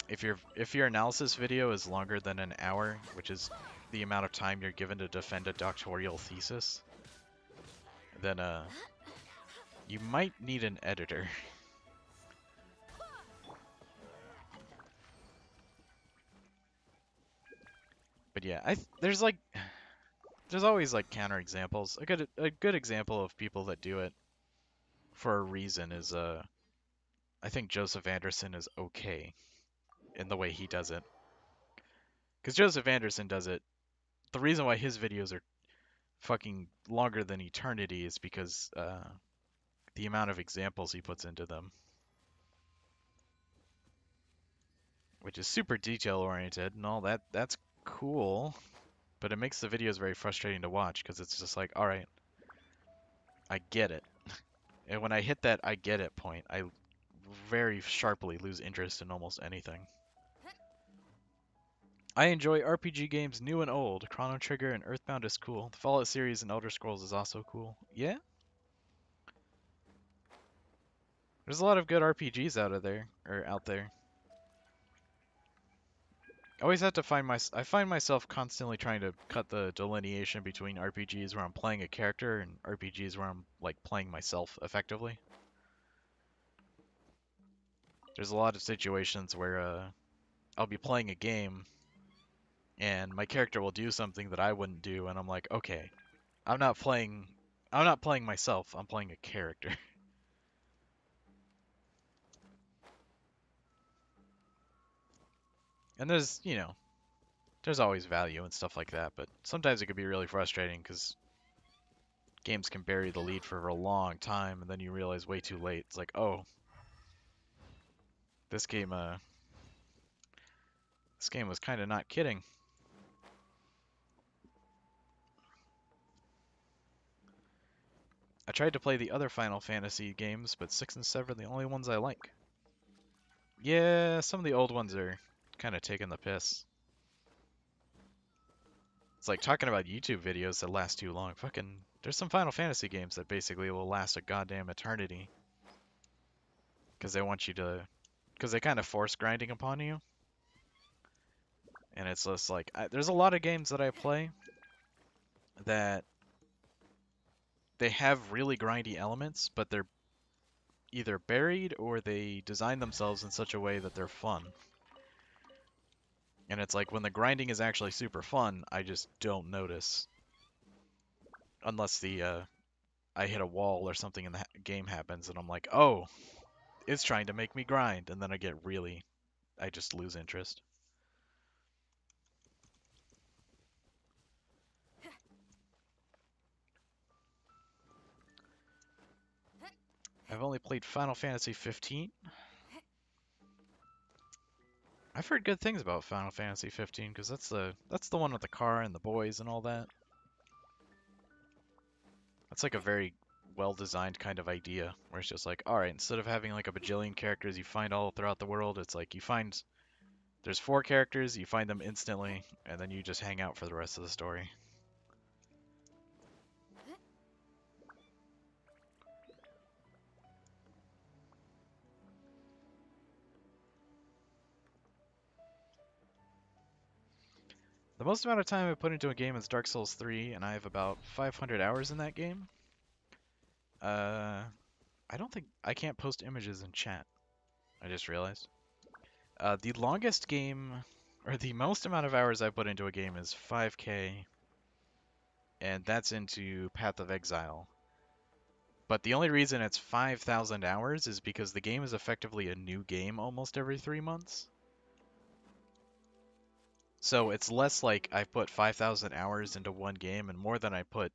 if your analysis video is longer than an hour, which is the amount of time you're given to defend a doctoral thesis, then you might need an editor. But yeah, there's always like counterexamples. A good example of people that do it for a reason is I think Joseph Anderson is okay in the way he does it. Because Joseph Anderson does it. The reason why his videos are fucking longer than eternity is because the amount of examples he puts into them, which is super detail oriented and all that. That's cool, but it makes the videos very frustrating to watch because it's just like, all right, I get it. And when I hit that I get it point, I very sharply lose interest in almost anything. I enjoy RPG games new and old. Chrono Trigger and Earthbound is cool. The Fallout series and Elder Scrolls is also cool. Yeah? There's a lot of good RPGs out there. I always have to I find myself constantly trying to cut the delineation between RPGs where I'm playing a character and RPGs where I'm like playing myself effectively. There's a lot of situations where I'll be playing a game and my character will do something that I wouldn't do and I'm like, "Okay, I'm not playing myself. I'm playing a character." And there's always value and stuff like that, but sometimes it can be really frustrating because games can bury the lead for a long time, and then you realize way too late. It's like, oh, this game, uh, this game was kind of not kidding. I tried to play the other Final Fantasy games, but 6 and 7 are the only ones I like. Yeah, some of the old ones are kind of taking the piss. It's like talking about YouTube videos that last too long. Fucking, there's some Final Fantasy games that basically will last a goddamn eternity. Because they want you to, because they kind of force grinding upon you. And it's just like, there's a lot of games that I play that they have really grindy elements, but they're either buried or they design themselves in such a way that they're fun. And it's like when the grinding is actually super fun, I just don't notice. Unless I hit a wall or something in the game happens and I'm like, oh, it's trying to make me grind. And then I just lose interest. I've only played Final Fantasy 15. I've heard good things about Final Fantasy 15 because that's the one with the car and the boys and all that. That's like a very well-designed kind of idea where it's just like, all right, instead of having like a bajillion characters you find all throughout the world, it's like there's 4 characters, you find them instantly, and then you just hang out for the rest of the story. The most amount of time I put into a game is Dark Souls 3, and I have about 500 hours in that game. I don't think I can't post images in chat. I just realized. The longest game, or the most amount of hours I put into a game is 5K, and that's into Path of Exile. But the only reason it's 5,000 hours is because the game is effectively a new game almost every 3 months. So it's less like I put 5,000 hours into one game and more than I put,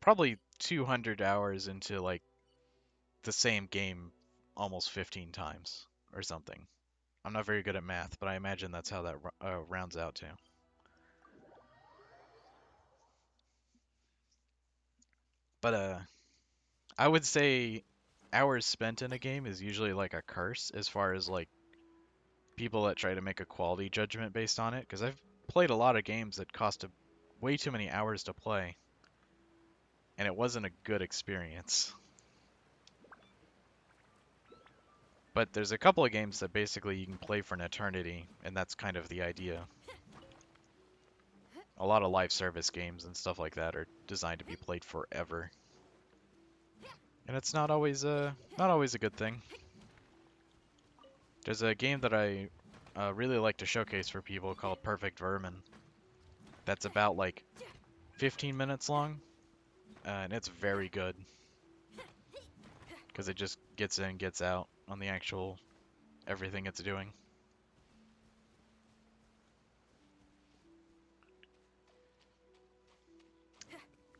probably 200 hours into like the same game almost 15 times or something. I'm not very good at math, but I imagine that's how that rounds out to. But I would say hours spent in a game is usually like a curse as far as like people that try to make a quality judgment based on it, because I've played a lot of games that cost way too many hours to play, and it wasn't a good experience. But there's a couple of games that basically you can play for an eternity, and that's kind of the idea. A lot of live service games and stuff like that are designed to be played forever. And it's not always a good thing. There's a game that I really like to showcase for people called Perfect Vermin. That's about like 15 minutes long, and it's very good because it just gets in, gets out on the actual everything it's doing.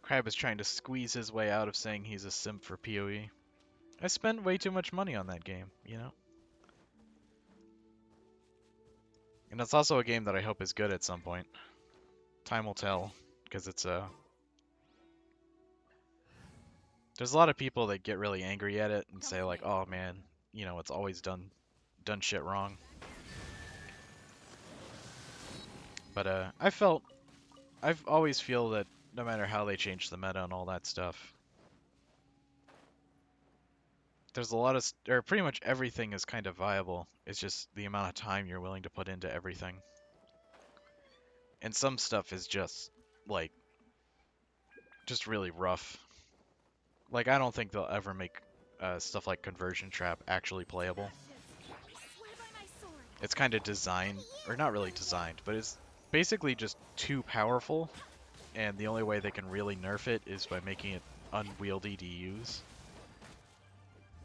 Crab is trying to squeeze his way out of saying he's a simp for PoE. I spent way too much money on that game, you know? And it's also a game that I hope is good at some point. Time will tell, because there's a lot of people that get really angry at it and say like, "Oh man, it's always done shit wrong." But I've always feel that no matter how they change the meta and all that stuff, there's a lot of or pretty much everything is kind of viable. It's just the amount of time you're willing to put into everything. And some stuff is like just really rough. Like I don't think they'll ever make stuff like Conversion Trap actually playable. Swear by my sword. It's kind of designed, or not really designed, but it's basically just too powerful, and the only way they can really nerf it is by making it unwieldy to use.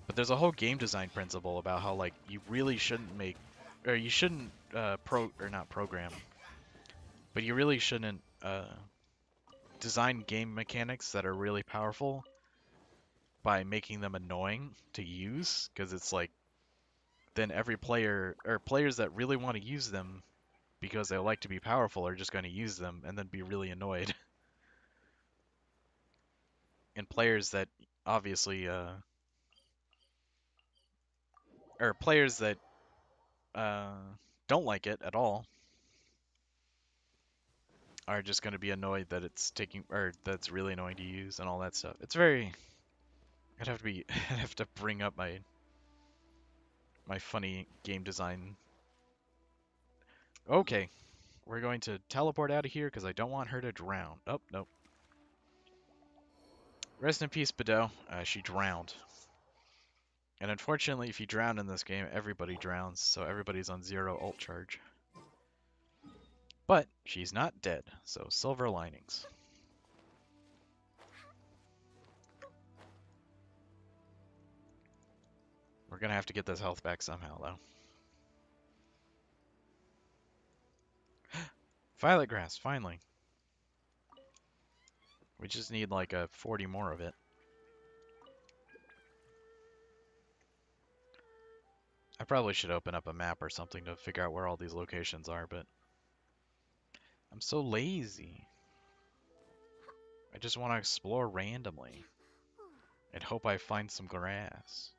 But there's a whole game design principle about how like you really shouldn't make, or you shouldn't not program, but you really shouldn't design game mechanics that are really powerful by making them annoying to use, because it's like then every player or players that really want to use them because they like to be powerful are just going to use them and then be really annoyed. And players that obviously or players that uh, don't like it at all are just going to be annoyed that it's taking or that's really annoying to use and all that stuff. It's very I'd have to bring up my funny game design. Okay, we're going to teleport out of here because I don't want her to drown. Oh, nope. Rest in peace, Bedeau. She drowned. And unfortunately, if you drown in this game, everybody drowns, so everybody's on 0 ult charge. But she's not dead, so silver linings. We're gonna have to get this health back somehow, though. Violet grass, finally. We just need like a 40 more of it. I probably should open up a map or something to figure out where all these locations are, but I'm so lazy. I just want to explore randomly and hope I find some grass.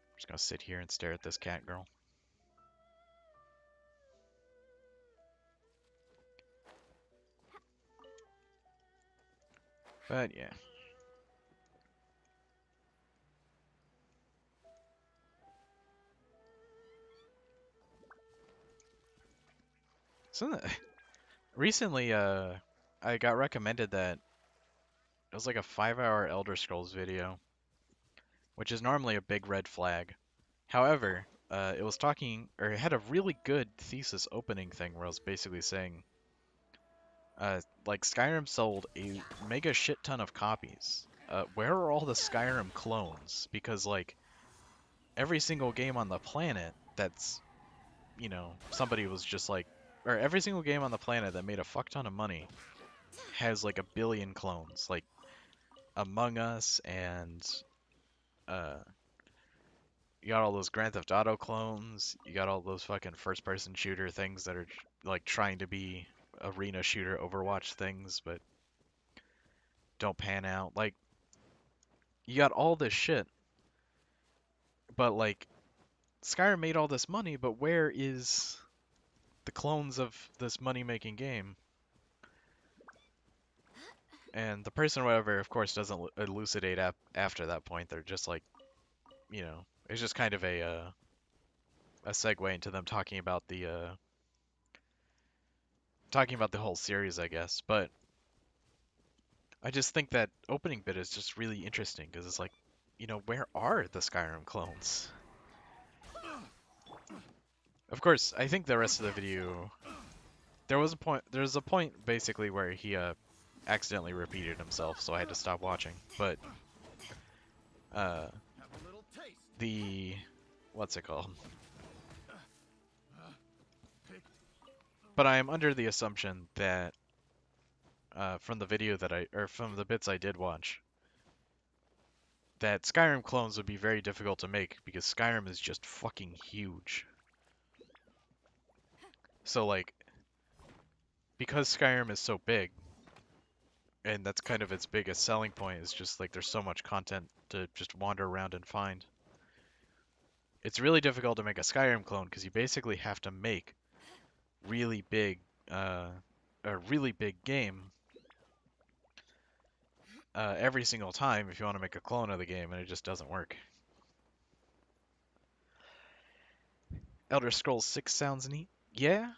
I'm just gonna sit here and stare at this cat girl. But yeah. So recently, I got recommended that it was like a 5-hour Elder Scrolls video, which is normally a big red flag. However, it was talking, or it had a really good thesis opening thing where I was basically saying, like Skyrim sold a mega shit ton of copies. Where are all the Skyrim clones? Because like every single game on the planet that's you know, somebody was just like, or every single game on the planet that made a fuck ton of money has like a billion clones, like Among Us and uh, you got all those Grand Theft Auto clones, you got all those fucking first-person shooter things that are like trying to be arena shooter Overwatch things, but don't pan out. Like, you got all this shit, but like Skyrim made all this money, but where is the clones of this money-making game? And the person, or whatever, of course, doesn't elucidate after that point. They're just like, you know, it's just kind of a segue into them talking about the whole series, I guess. But I just think that opening bit is just really interesting because it's like, you know, where are the Skyrim clones? Of course, I think the rest of the video, there's a point basically where he accidentally repeated himself, so I had to stop watching. But uh, the what's it called? But I am under the assumption that from the video that or from the bits I did watch, that Skyrim clones would be very difficult to make because Skyrim is just fucking huge. So like, because Skyrim is so big, and that's kind of its biggest selling point, is just like there's so much content to just wander around and find. It's really difficult to make a Skyrim clone because you basically have to make really big, uh, a really big game every single time if you want to make a clone of the game, and it just doesn't work. Elder Scrolls 6 sounds neat. Yeah,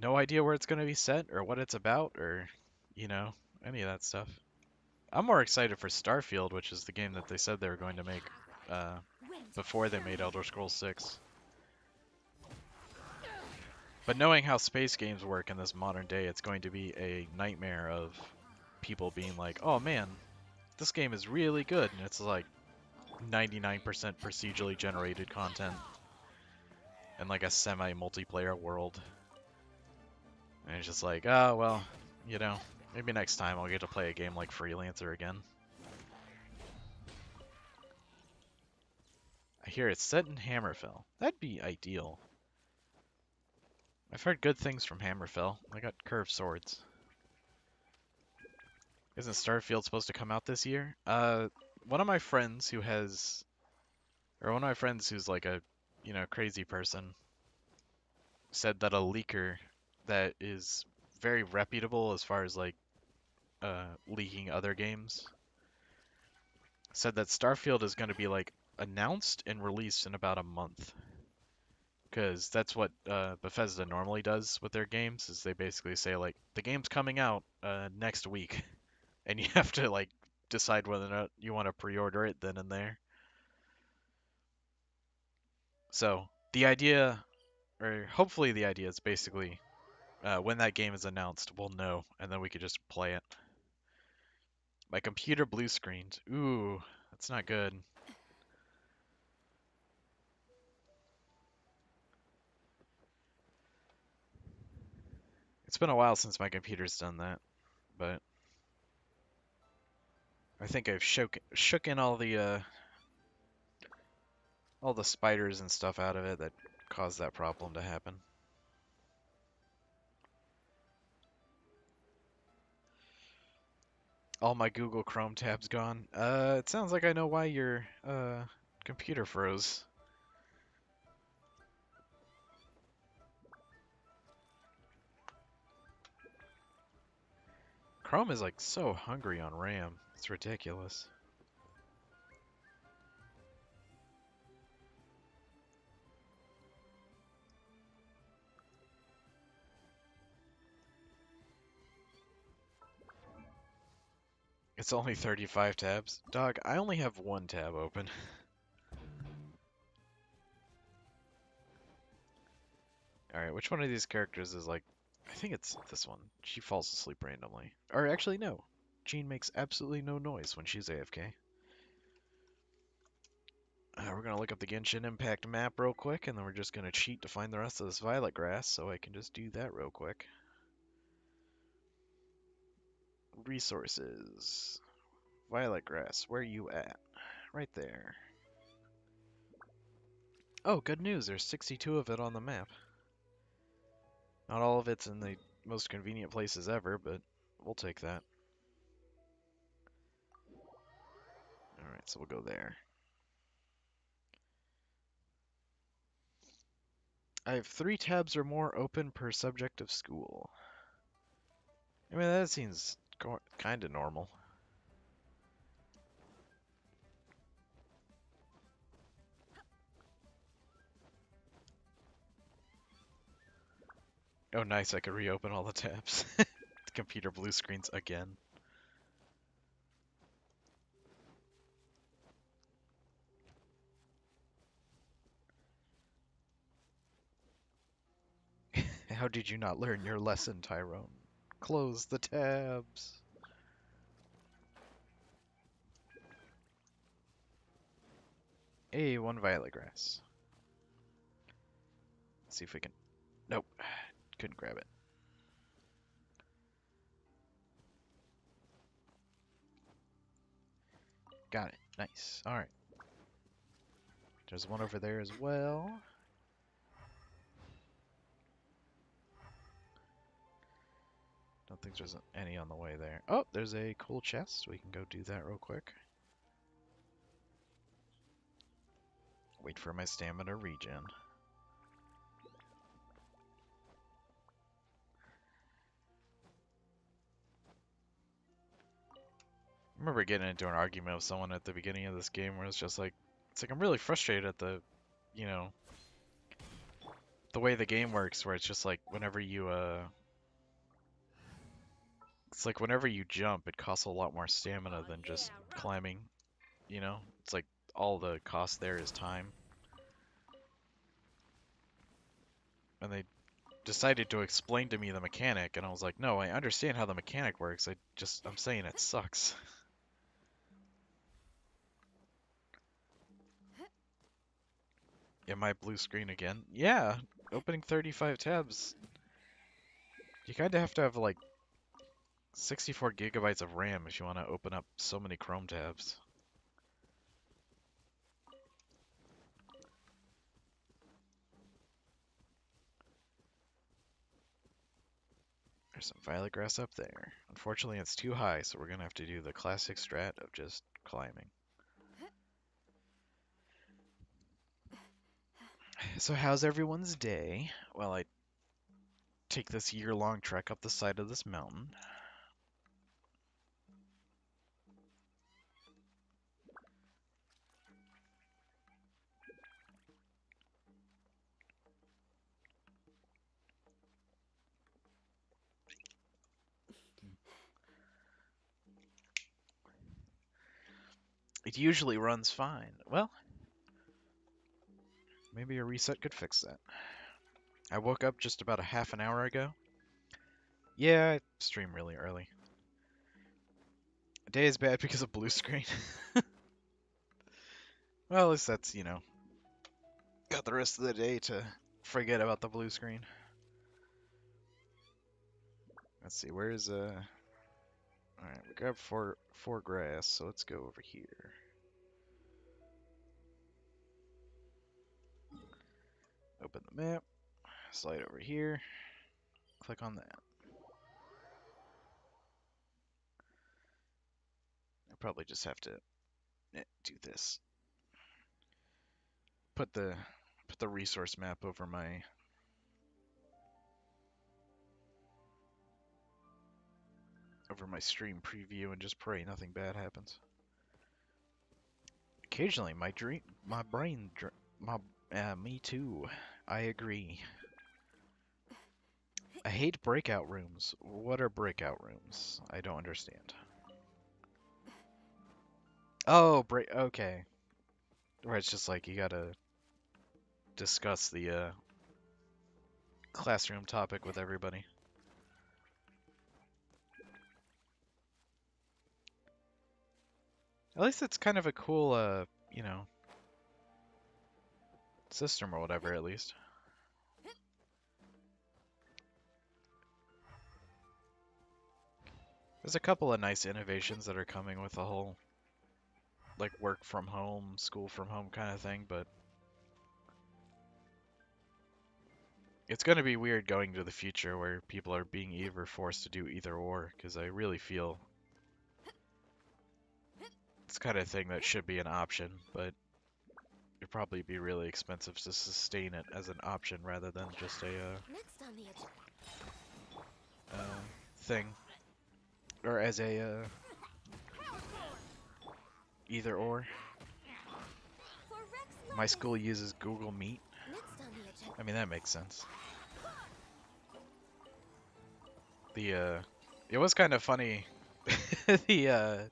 no idea where it's going to be set or what it's about or, you know, any of that stuff. I'm more excited for Starfield, which is the game that they said they were going to make uh, before they made Elder Scrolls 6. But knowing how space games work in this modern day, it's going to be a nightmare of people being like, oh man, this game is really good. And it's like 99% procedurally generated content and like a semi-multiplayer world. And it's just like, oh, well, you know, maybe next time I'll get to play a game like Freelancer again. I hear it's set in Hammerfell. That'd be ideal. I've heard good things from Hammerfell. I got curved swords. Isn't Starfield supposed to come out this year? One of my friends who has, or one of my friends who's like a, you know, crazy person, said that a leaker that is very reputable as far as like leaking other games said that Starfield is going to be like announced and released in about a month. Because that's what Bethesda normally does with their games, is they basically say like the game's coming out next week, and you have to like decide whether or not you want to pre-order it then and there. So the idea, or hopefully the idea, is basically when that game is announced, we'll know, and then we could just play it. My computer blue screened. Ooh, that's not good. It's been a while since my computer's done that, but I think I've shook in all the spiders and stuff out of it that caused that problem to happen. All my Google Chrome tabs gone. It sounds like I know why your computer froze. Chrome is like so hungry on RAM. It's ridiculous. It's only 35 tabs. Dog, I only have one tab open. Alright, which one of these characters is like... I think it's this one. She falls asleep randomly. Or actually, no. Jean makes absolutely no noise when she's AFK. We're gonna look up the Genshin Impact map real quick, and then we're just gonna cheat to find the rest of this violet grass, so I can just do that real quick. Resources. Violet grass, where you at? Right there. Oh, good news, there's 62 of it on the map. Not all of it's in the most convenient places ever, but we'll take that. Alright, so we'll go there. I have 3 tabs or more open per subject of school. I mean, that seems kind of normal. Oh, nice, I could reopen all the tabs. The computer blue screens again. How did you not learn your lesson, Tyrone? Close the tabs. Hey, 1 violet grass. Let's see if we can... Nope, couldn't grab it. Got it, nice. Alright. There's 1 over there as well. Don't think there's any on the way there. Oh, there's a cool chest. We can go do that real quick. Wait for my stamina regen. I remember getting into an argument with someone at the beginning of this game where it's just like, I'm really frustrated at the, you know, the way the game works, where it's just like whenever you, it's like whenever you jump, it costs a lot more stamina than just climbing, you know? It's like all the cost there is time. And they decided to explain to me the mechanic, and I was like, no, I understand how the mechanic works, I'm saying it sucks. Am I blue screen again? Yeah, opening 35 tabs. You kind of have to have like 64 gigabytes of RAM if you want to open up so many Chrome tabs. There's some violet grass up there. Unfortunately, it's too high, so we're gonna have to do the classic strat of just climbing. So how's everyone's day? Well, I take this year-long trek up the side of this mountain. It usually runs fine. Well, maybe a reset could fix that. I woke up just about a half an hour ago. Yeah, I stream really early. Day is bad because of blue screen. Well, at least that's, you know, got the rest of the day to forget about the blue screen. Let's see, where's alright, we grabbed four grass, so let's go over here. Open the map, slide over here, click on that. I probably just have to do this. Put the resource map over my stream preview and just pray nothing bad happens. Occasionally, my brain, me too. I agree. I hate breakout rooms. What are breakout rooms? I don't understand. Oh, okay. Where it's just like you gotta discuss the classroom topic with everybody. At least it's kind of a cool, you know, system or whatever, at least. There's a couple of nice innovations that are coming with the whole, like, work from home, school from home kind of thing, but it's going to be weird going to the future where people are being either forced to do either or, because I really feel it's kind of thing that should be an option, but it'd probably be really expensive to sustain it as an option rather than just a Next on the agenda. thing, or as a either or. For Rex My Marcus. school uses Google Meet. Next on the agenda. I mean, that makes sense. It was kind of funny. the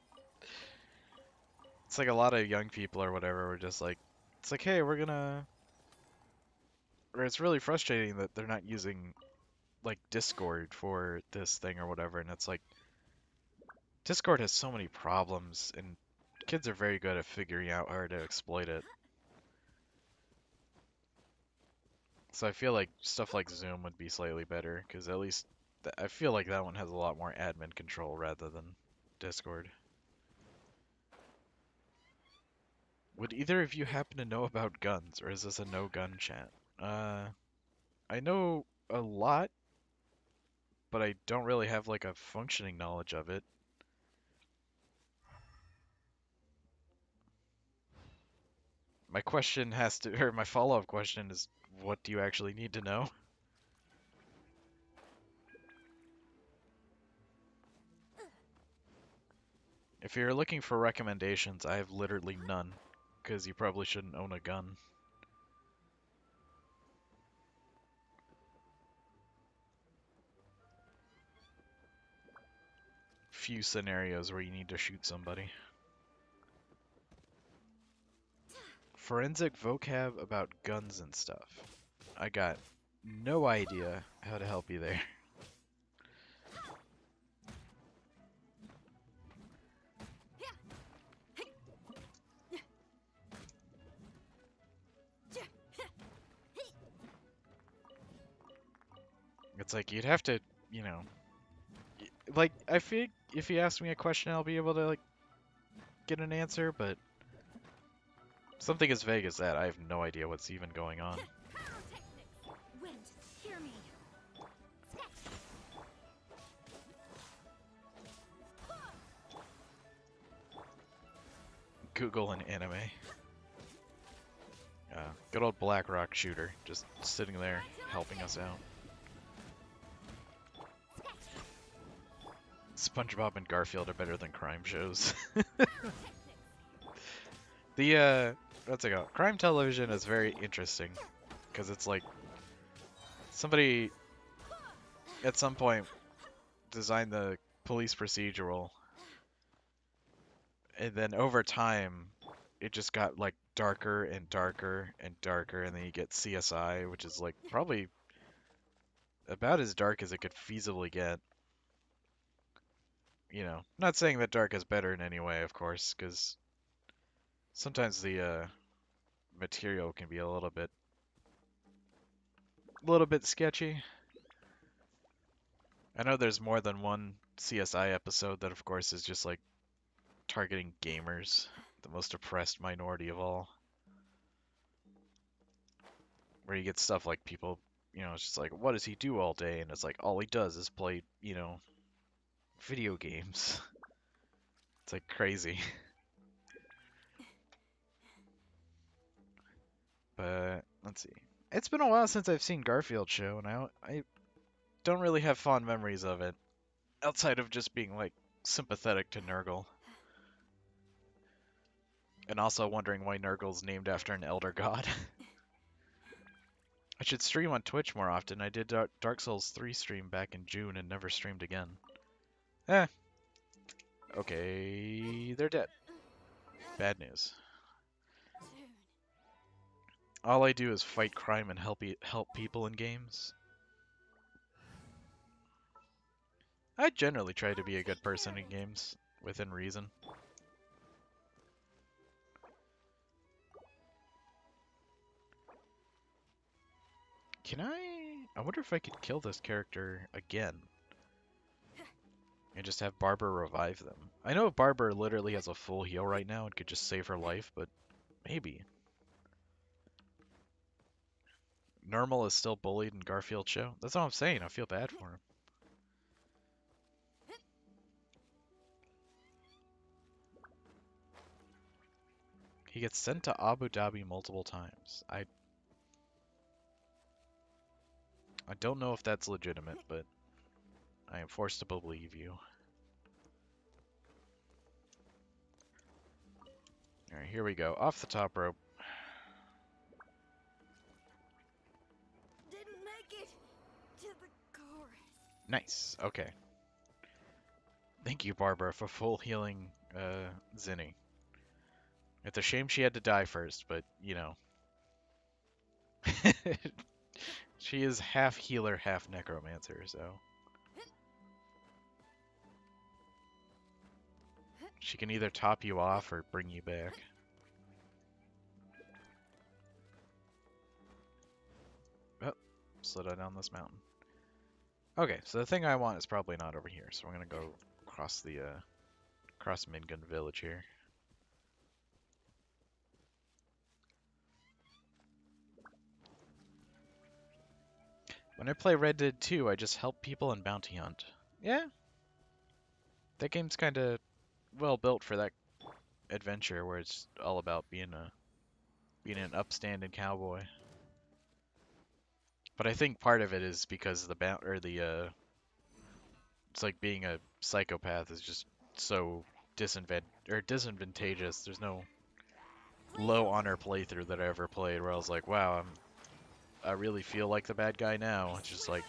It's like a lot of young people or whatever were just like, it's like, hey, we're gonna, or it's really frustrating that they're not using like Discord for this thing or whatever, and it's like Discord has so many problems, and kids are very good at figuring out how to exploit it. So I feel like stuff like Zoom would be slightly better, because at least I feel like that one has a lot more admin control rather than Discord. Would either of you happen to know about guns, or is this a no-gun chat? I know a lot, but I don't really have like a functioning knowledge of it. My question has to, or my follow-up question is, what do you actually need to know? If you're looking for recommendations, I have literally none, because you probably shouldn't own a gun. Few scenarios where you need to shoot somebody. Forensic vocab about guns and stuff. I got no idea how to help you there. It's like you'd have to, you know, like I think if you ask me a question, I'll be able to like get an answer, but something as vague as that, I have no idea what's even going on. Wind, hear me. Google an anime. Good old Blackrock shooter, just sitting there helping us out. SpongeBob and Garfield are better than crime shows. What's it called? Crime television is very interesting because it's like somebody at some point designed the police procedural, and then over time it just got like darker and darker and darker, and then you get CSI, which is like probably about as dark as it could feasibly get. You know, not saying that dark is better in any way, of course, because sometimes the material can be a little bit sketchy. I know there's more than one CSI episode that, of course, is just like targeting gamers, the most oppressed minority of all. Where you get stuff like people, you know, it's just like, what does he do all day? And it's like, all he does is play, you know, video games. It's like crazy. But let's see. It's been a while since I've seen Garfield show, and I don't really have fond memories of it, outside of just being like sympathetic to Nurgle. And also wondering why Nurgle's named after an elder god. I should stream on Twitch more often. I did Dark Souls 3 stream back in June and never streamed again. Eh. Okay, they're dead. Bad news. All I do is fight crime and help people in games. I generally try to be a good person in games, within reason. Can I? I wonder if I could kill this character again and just have Barber revive them. I know Barber literally has a full heal right now and could just save her life, but maybe. Normal is still bullied in Garfield's show. That's all I'm saying. I feel bad for him. He gets sent to Abu Dhabi multiple times. I don't know if that's legitimate, but I am forced to believe you. Alright, here we go. Off the top rope. Didn't make it to the chorus. Nice. Okay. Thank you, Barbara, for full healing Zinni. It's a shame she had to die first, but, you know. She is half healer, half necromancer, so. She can either top you off or bring you back. Oh, slid down this mountain. Okay, so the thing I want is probably not over here, so I'm gonna go across the, across Mingun village here. When I play Red Dead 2, I just help people and bounty hunt. Yeah, that game's kind of well built for that adventure where it's all about being an upstanding cowboy. But I think part of it is because it's like being a psychopath is just so disadvantageous. There's no low honor playthrough that I ever played where I was like, wow, I really feel like the bad guy now. It's just like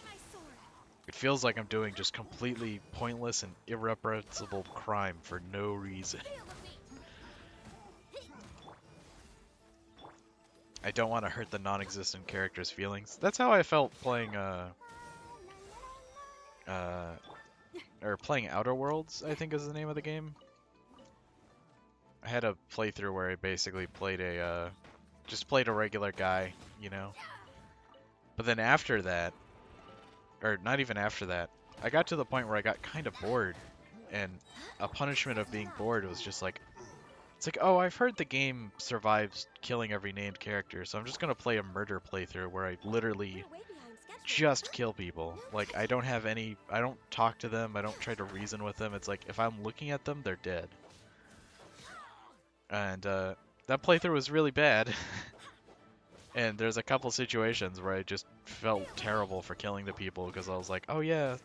it feels like I'm doing just completely pointless and irrepressible crime for no reason. I don't want to hurt the non-existent character's feelings. That's how I felt playing uh or playing Outer Worlds, I think is the name of the game. I had a playthrough where I basically played just played a regular guy, you know. But then after that, or not even after that, I got to the point where I got kind of bored, and a punishment of being bored was just like, it's like, oh, I've heard the game survives killing every named character, so I'm just gonna play a murder playthrough where I literally just kill people. Like, I don't talk to them, I don't try to reason with them. It's like, if I'm looking at them, they're dead. And that playthrough was really bad. And there's a couple situations where I just felt terrible for killing the people because I was like, oh yeah,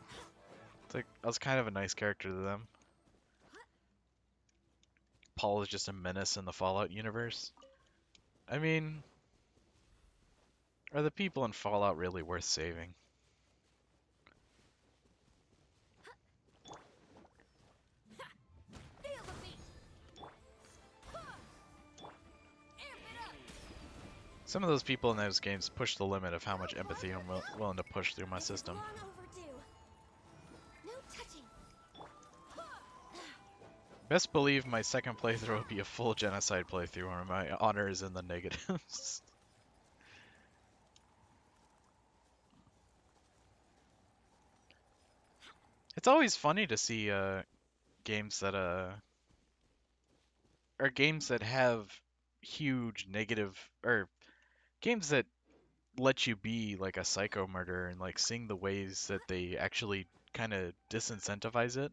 it's like I was kind of a nice character to them. Paul is just a menace in the Fallout universe. I mean, are the people in Fallout really worth saving? Some of those people in those games push the limit of how much empathy I'm willing to push through my system. No touching. Best believe my second playthrough will be a full genocide playthrough where my honor is in the negatives. It's always funny to see games that are games that have huge negative or games that let you be like a psycho murderer and like seeing the ways that they actually kind of disincentivize it.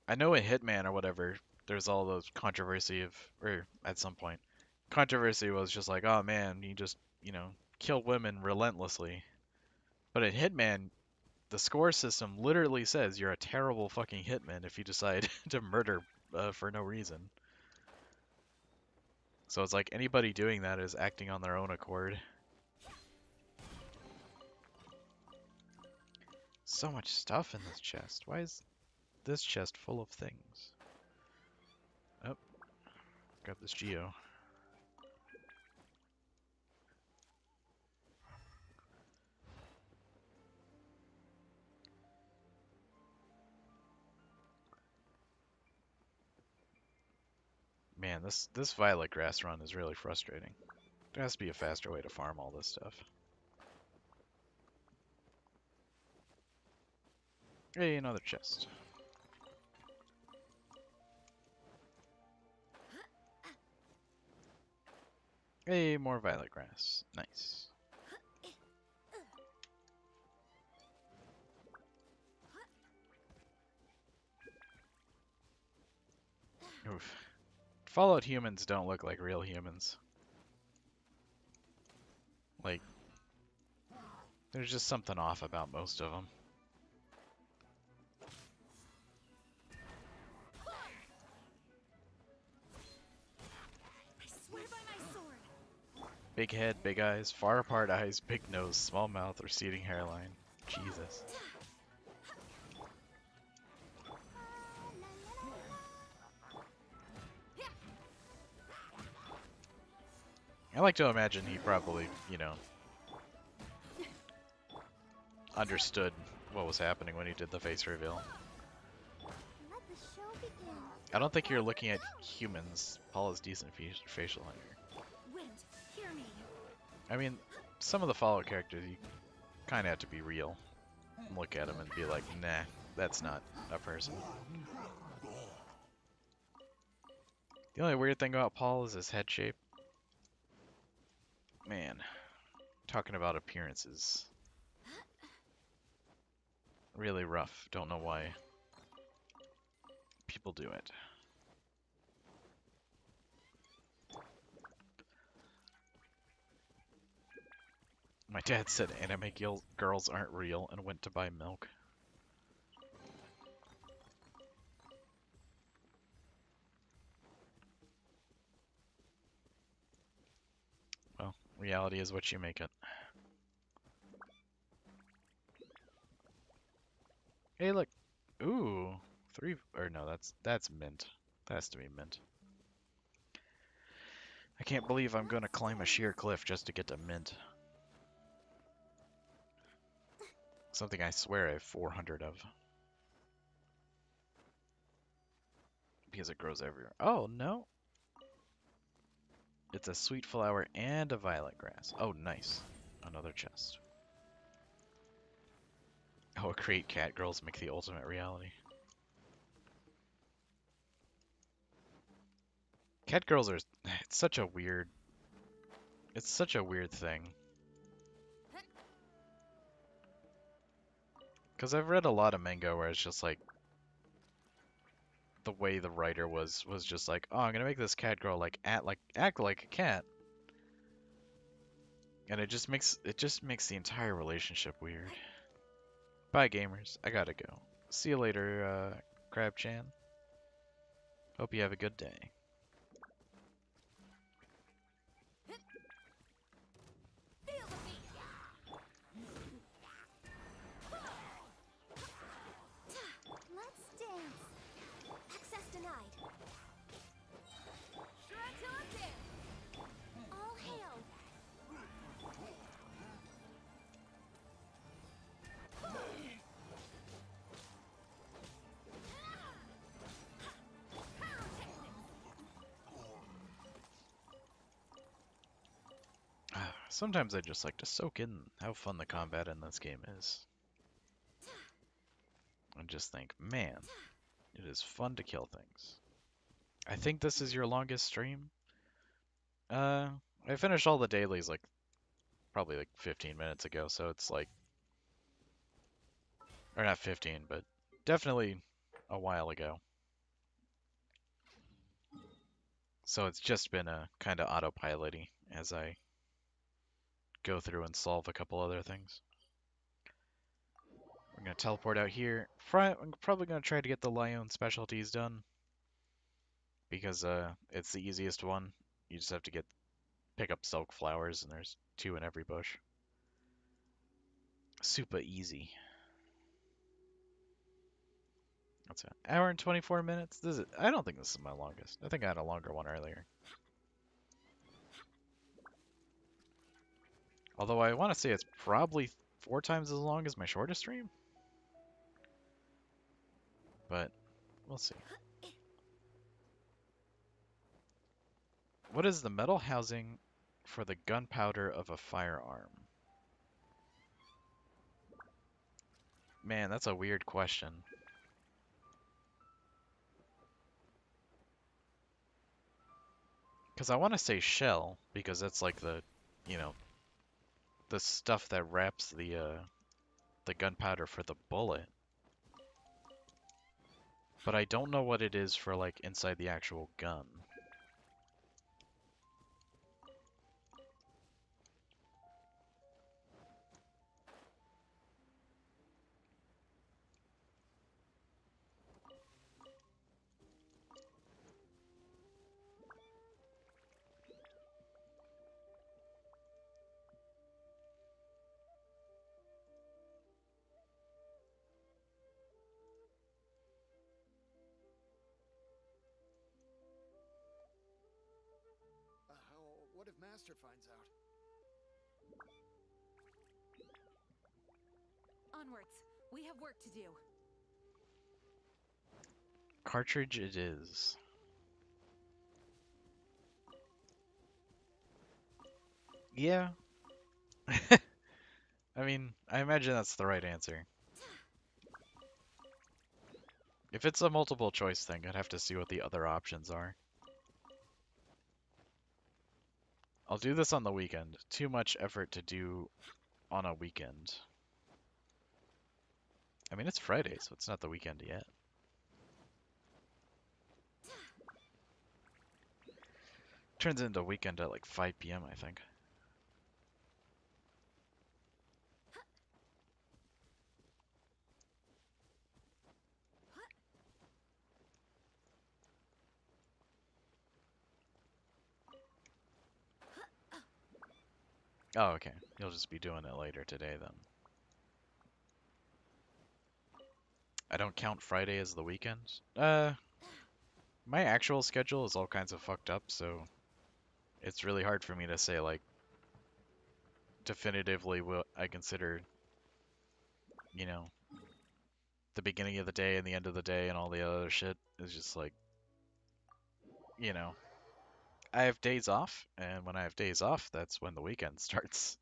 I know in Hitman or whatever, there's all those controversy of, or at some point, controversy was just like, oh man, you just, kill women relentlessly. But in Hitman, the score system literally says you're a terrible fucking hitman if you decide to murder for no reason. So it's like anybody doing that is acting on their own accord. So much stuff in this chest. Why is this chest full of things? Oh, got this Geo. Man, this Violet Grass run is really frustrating. There has to be a faster way to farm all this stuff. Hey, another chest. Hey, more violet grass. Nice. Oof. Fallout humans don't look like real humans. Like, there's just something off about most of them. I swear by my sword. Big head, big eyes, far apart eyes, big nose, small mouth, receding hairline. Jesus. I like to imagine he probably, you know, understood what was happening when he did the face reveal. Let the show begin. I don't think you're looking at humans. Paul is decent facial hunter. Wind, hear me. I mean, some of the Fallout characters, you kind of have to be real. Look at them and be like, nah, that's not a person. The only weird thing about Paul is his head shape. Man, talking about appearances. Really rough. Don't know why people do it. My dad said anime girls aren't real and went to buy milk. Well, reality is what you make it. Hey, look. Ooh, three. Or no, that's mint. That has to be mint. I can't believe I'm gonna climb a sheer cliff just to get to mint. Something I swear I have 400 of. Because it grows everywhere. Oh, no. It's a sweet flower and a violet grass. Oh, nice. Another chest. Oh, create cat girls make the ultimate reality. Cat girls are... It's such a weird... It's such a weird thing. Because I've read a lot of manga where it's just like... The way the writer was just like, oh, I'm gonna make this cat girl act like a cat. And it just makes the entire relationship weird. Bye, gamers. I gotta go. See you later, Crab-chan. Hope you have a good day. Feel the beat. Let's dance. Access denied. Shrug till I'm dead. All hail. Sometimes I just like to soak in how fun the combat in this game is. And just think, man, it is fun to kill things. I think this is your longest stream. I finished all the dailies probably 15 minutes ago, so it's like, or not 15, but definitely a while ago. So it's just been a kind of autopilot-y as I go through and solve a couple other things. We're going to teleport out here. I'm probably going to try to get the Lyon specialties done because it's the easiest one. You just have to pick up silk flowers, and there's 2 in every bush. Super easy. That's an hour and 24 minutes. I don't think this is my longest. I think I had a longer one earlier. Although I want to say it's probably 4 times as long as my shortest stream. But we'll see. What is the metal housing for the gunpowder of a firearm? Man, that's a weird question. Because I want to say shell, because that's like the, you know, the stuff that wraps the gunpowder for the bullet. But I don't know what it is for like inside the actual gun. What if Master finds out? Onwards. We have work to do. Cartridge it is. Yeah. I mean, I imagine that's the right answer. If it's a multiple choice thing, I'd have to see what the other options are. I'll do this on the weekend. Too much effort to do on a weekend. I mean, it's Friday, so it's not the weekend yet. Turns into weekend at like 5 p.m., I think. Oh, okay. You'll just be doing it later today then. I don't count Friday as the weekend. My actual schedule is all kinds of fucked up, so it's really hard for me to say like definitively what I consider, you know, the beginning of the day and the end of the day and all the other shit. Is just like, you know, I have days off, and when I have days off, that's when the weekend starts.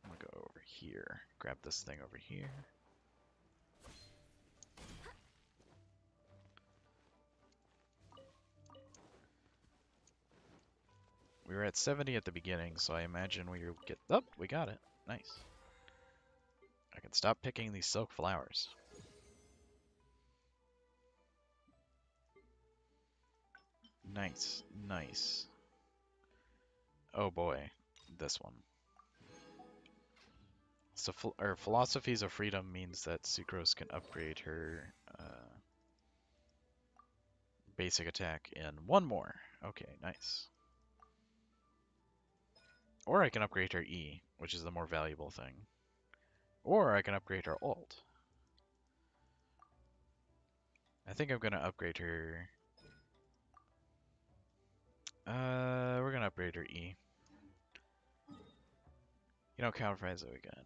I'm gonna go over here, grab this thing over here. We were at 70 at the beginning, so I imagine we get... Oh, we got it. Nice. I can stop picking these silk flowers. Nice, nice. Oh boy, this one. So, Philosophies of Freedom means that Sucrose can upgrade her basic attack in one more. Okay, nice. Or I can upgrade her E, which is the more valuable thing. Or I can upgrade her ult. I think I'm gonna upgrade her. We're gonna upgrade her E. You don't count Friends again.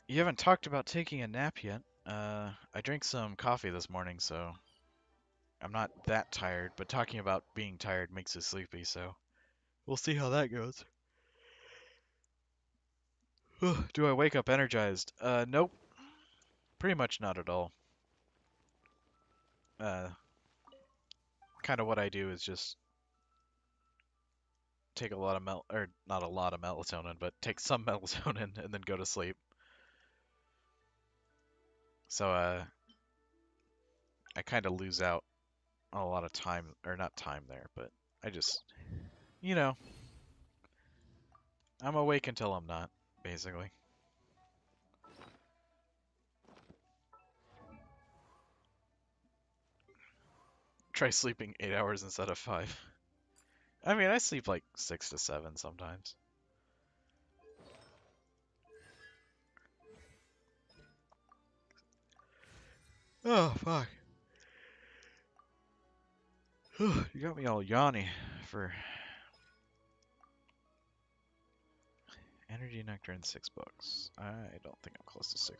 You haven't talked about taking a nap yet. I drank some coffee this morning, so I'm not that tired, but talking about being tired makes you sleepy, so we'll see how that goes. Do I wake up energized? Nope. Pretty much not at all. Uh, kind of what I do is just take a lot of or not a lot of melatonin, but take some melatonin and then go to sleep. So, I kind of lose out on a lot of time, or not time there, but I just, you know, I'm awake until I'm not, basically. Try sleeping 8 hours instead of 5. I mean, I sleep like 6 to 7 sometimes. Oh, fuck. You got me all yawny for Energy Nectar and $6. I don't think I'm close to $6.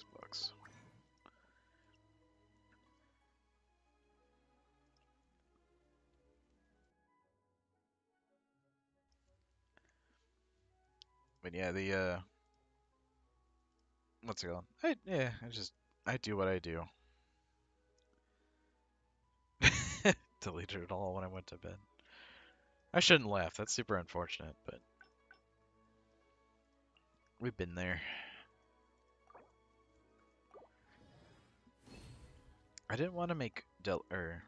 But yeah, the what's it called? I do what I do. Deleted it all when I went to bed. I shouldn't laugh. That's super unfortunate, but we've been there. I didn't want to make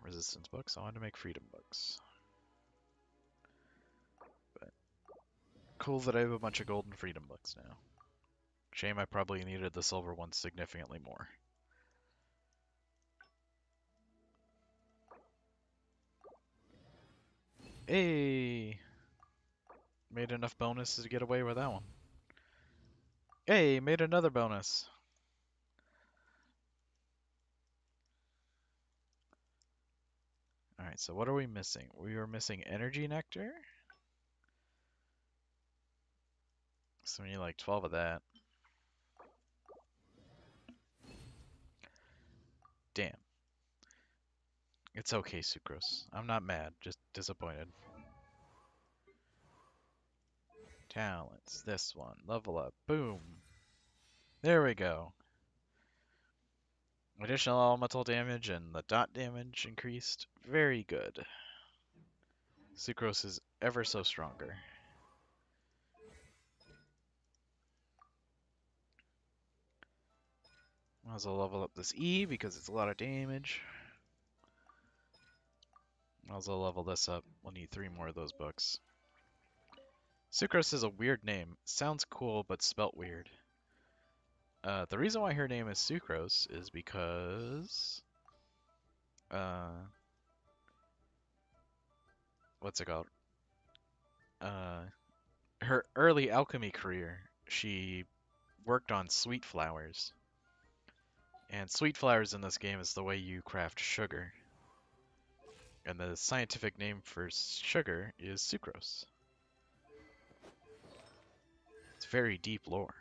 resistance books. I wanted to make freedom books. But cool that I have a bunch of golden freedom books now. Shame I probably needed the silver ones significantly more. Hey! Made enough bonuses to get away with that one. Hey, made another bonus. Alright, so what are we missing? We are missing energy nectar. So we need like 12 of that. Damn. It's okay, Sucrose. I'm not mad, just disappointed. Talents. This one. Level up. Boom. There we go. Additional elemental damage and the dot damage increased. Very good. Sucrose is ever so stronger. Might as well level up this E because it's a lot of damage. Might as well level this up. We'll need 3 more of those books. Sucrose is a weird name. Sounds cool, but spelt weird. The reason why her name is Sucrose is because... what's it called? Her early alchemy career, she worked on sweet flowers. And sweet flowers in this game is the way you craft sugar. And the scientific name for sugar is sucrose. It's very deep lore.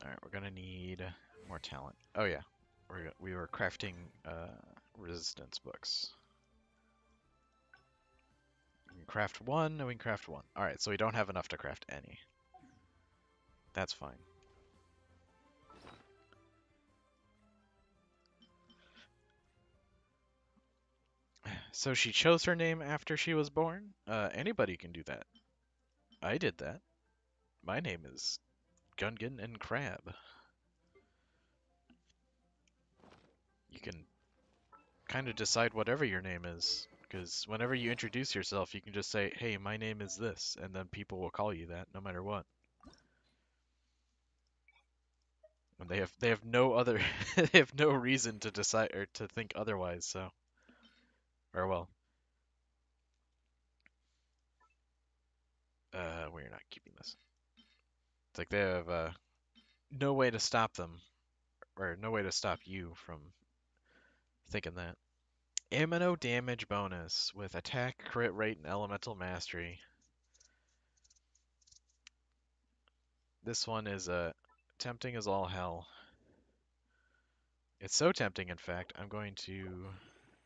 Alright, we're gonna need more talent. Oh yeah, we were crafting resistance books. We can craft one, and we can craft one. Alright, so we don't have enough to craft any. That's fine. So she chose her name after she was born? Anybody can do that. I did that. My name is Gungan and Crab. You can kind of decide whatever your name is, because whenever you introduce yourself, you can just say, "Hey, my name is this," and then people will call you that no matter what. And they have no other they have no reason to decide or to think otherwise, so or well, we're not keeping this. It's like they have no way to stop them or no way to stop you from thinking that. Amino damage bonus with attack, crit rate, and elemental mastery. This one is tempting as all hell. It's so tempting, in fact, I'm going to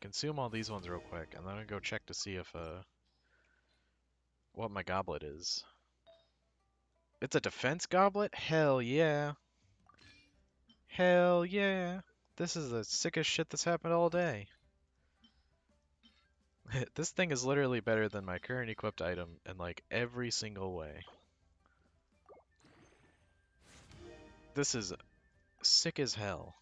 consume all these ones real quick, and then I'm gonna go check to see if what my goblet is. It's a defense goblet? Hell yeah. Hell yeah. This is the sickest shit that's happened all day. This thing is literally better than my current equipped item in like every single way. This is sick as hell.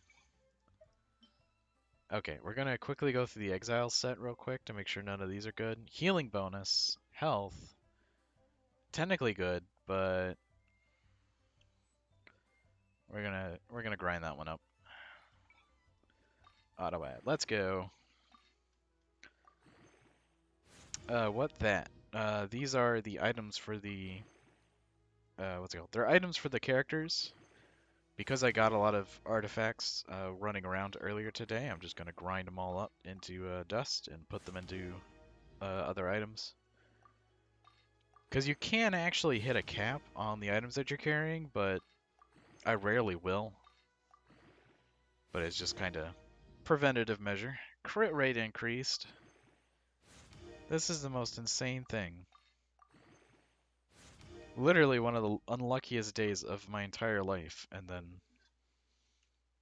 Okay, we're gonna quickly go through the exile set real quick to make sure none of these are good. Healing bonus, health, technically good, but we're gonna grind that one up. Auto add. Let's go. What that? These are the items for the what's it called? They're items for the characters. Because I got a lot of artifacts running around earlier today, I'm just gonna grind them all up into dust and put them into other items. Because you can actually hit a cap on the items that you're carrying, but I rarely will. But it's just kind of preventative measure. Crit rate increased. This is the most insane thing. Literally one of the unluckiest days of my entire life, and then,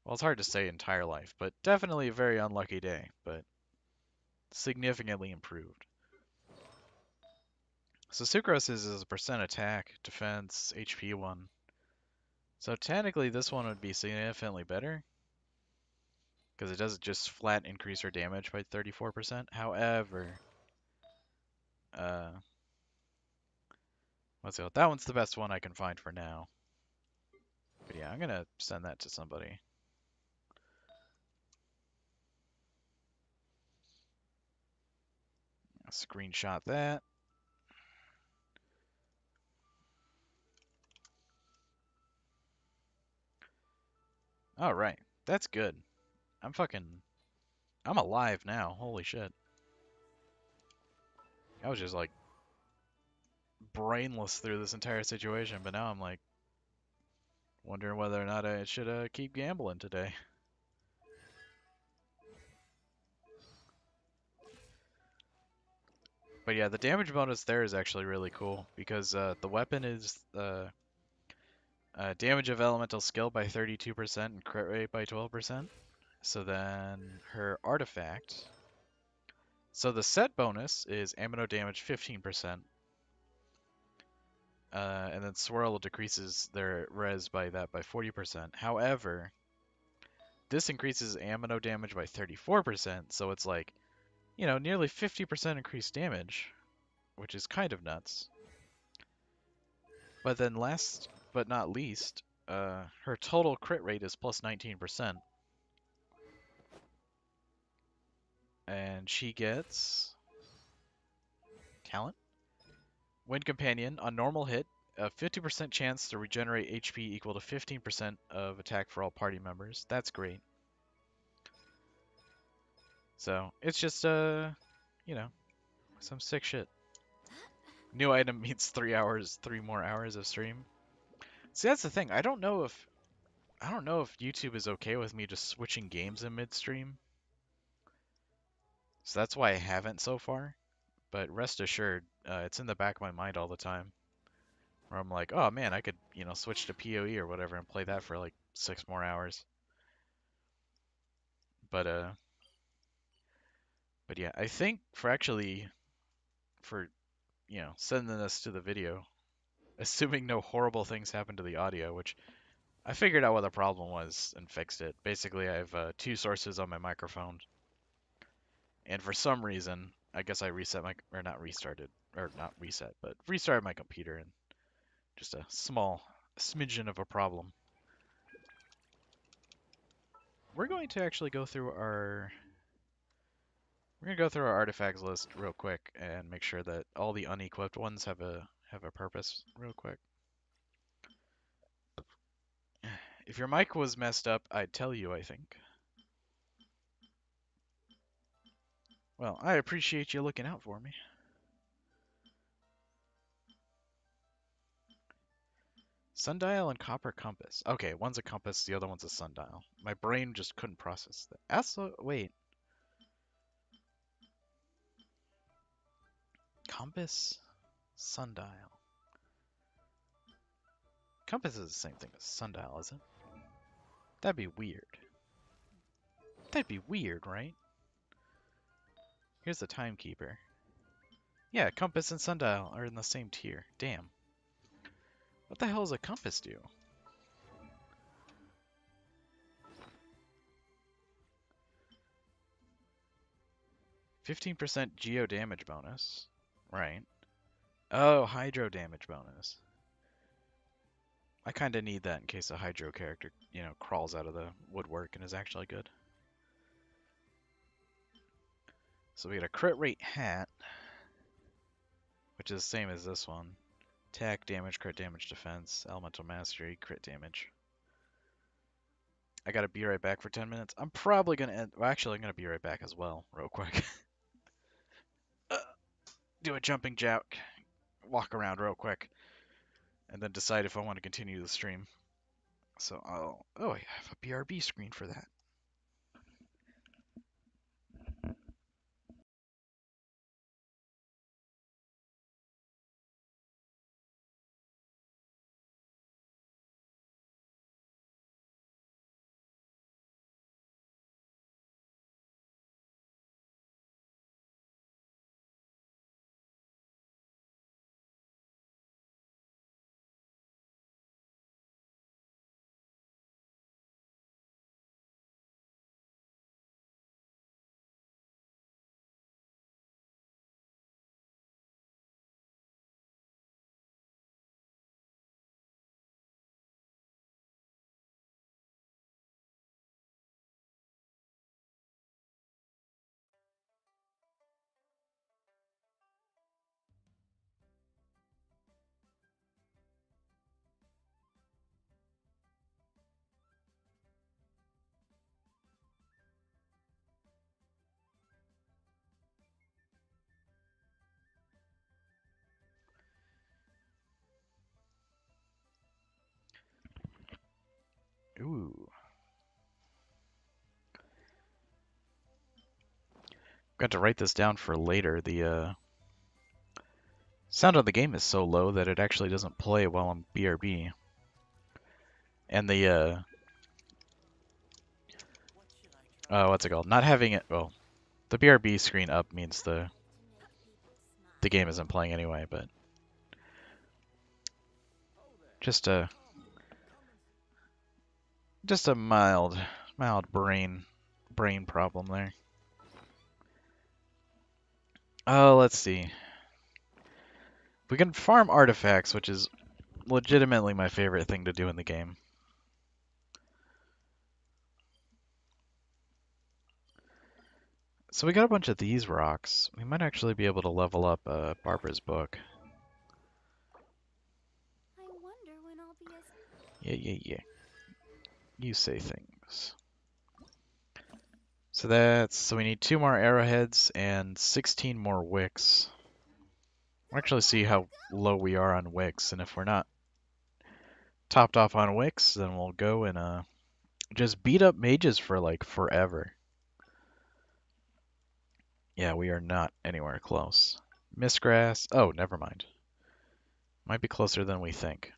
well, it's hard to say entire life, but definitely a very unlucky day, but significantly improved. So Sucrose is a percent attack, defense, HP one. So technically this one would be significantly better, because it doesn't just flat increase her damage by 34%. However, uh, let's go. That one's the best one I can find for now. But yeah, I'm gonna send that to somebody. I'll screenshot that. All right, that's good. I'm alive now. Holy shit. I was just like brainless through this entire situation, but now I'm like wondering whether or not I should keep gambling today. But yeah, the damage bonus there is actually really cool because the weapon is damage of elemental skill by 32% and crit rate by 12%. So then her artifact. So the set bonus is amino damage 15%, and then swirl decreases their res by 40%. However, this increases amino damage by 34%, so it's like, nearly 50% increased damage, which is kind of nuts. But then last but not least, her total crit rate is plus 19%. And she gets talent. Wind Companion, on normal hit, a 50% chance to regenerate HP equal to 15% of attack for all party members. That's great. So, it's just, some sick shit. New item means 3 more hours of stream. See, that's the thing. I don't know if YouTube is okay with me just switching games in midstream. So that's why I haven't so far. But rest assured, it's in the back of my mind all the time. Where I'm like, oh man, I could, switch to PoE or whatever and play that for like 6 more hours. But but yeah, I think for sending this to the video, assuming no horrible things happen to the audio, which I figured out what the problem was and fixed it. Basically, I have 2 sources on my microphone, and for some reason, I guess I not restarted, or not reset, but restarted my computer, and just a small smidgen of a problem. We're going to actually go through our artifacts list real quick and make sure that all the unequipped ones have a purpose real quick. If your mic was messed up, I'd tell you, I think. Well, I appreciate you looking out for me. Sundial and copper compass. Okay, one's a compass, the other one's a sundial. My brain just couldn't process that. Also, wait. Compass, sundial. Compass is the same thing as sundial, isn't it? That'd be weird. That'd be weird, right? Here's the timekeeper. Yeah, compass and sundial are in the same tier. Damn. What the hell does a compass do? %15 geo damage bonus. Right. Oh, hydro damage bonus. I kind of need that in case a hydro character, crawls out of the woodwork and is actually good. So we got a crit rate hat, which is the same as this one. Attack, damage, crit damage, defense, elemental mastery, crit damage. I gotta be right back for 10 minutes. I'm probably gonna end. Well, actually, I'm gonna be right back as well, real quick. Do a jumping jack, walk around real quick, and then decide if I want to continue the stream. So oh, I have a BRB screen for that. Ooh. Got to write this down for later. The sound of the game is so low that it actually doesn't play while I'm BRB. And the what's it called? Not having it, well, the BRB screen up means the game isn't playing anyway, but just a mild brain problem there. Oh, let's see. We can farm artifacts, which is legitimately my favorite thing to do in the game. So we got a bunch of these rocks. We might actually be able to level up Barbara's book. I wonder when I'll be as... Yeah. You say things. So we need 2 more arrowheads and 16 more wicks. We'll actually see how low we are on wicks, and if we're not topped off on wicks, then we'll go and just beat up mages for like forever. Yeah, we are not anywhere close. Mistgrass. Oh, never mind. Might be closer than we think.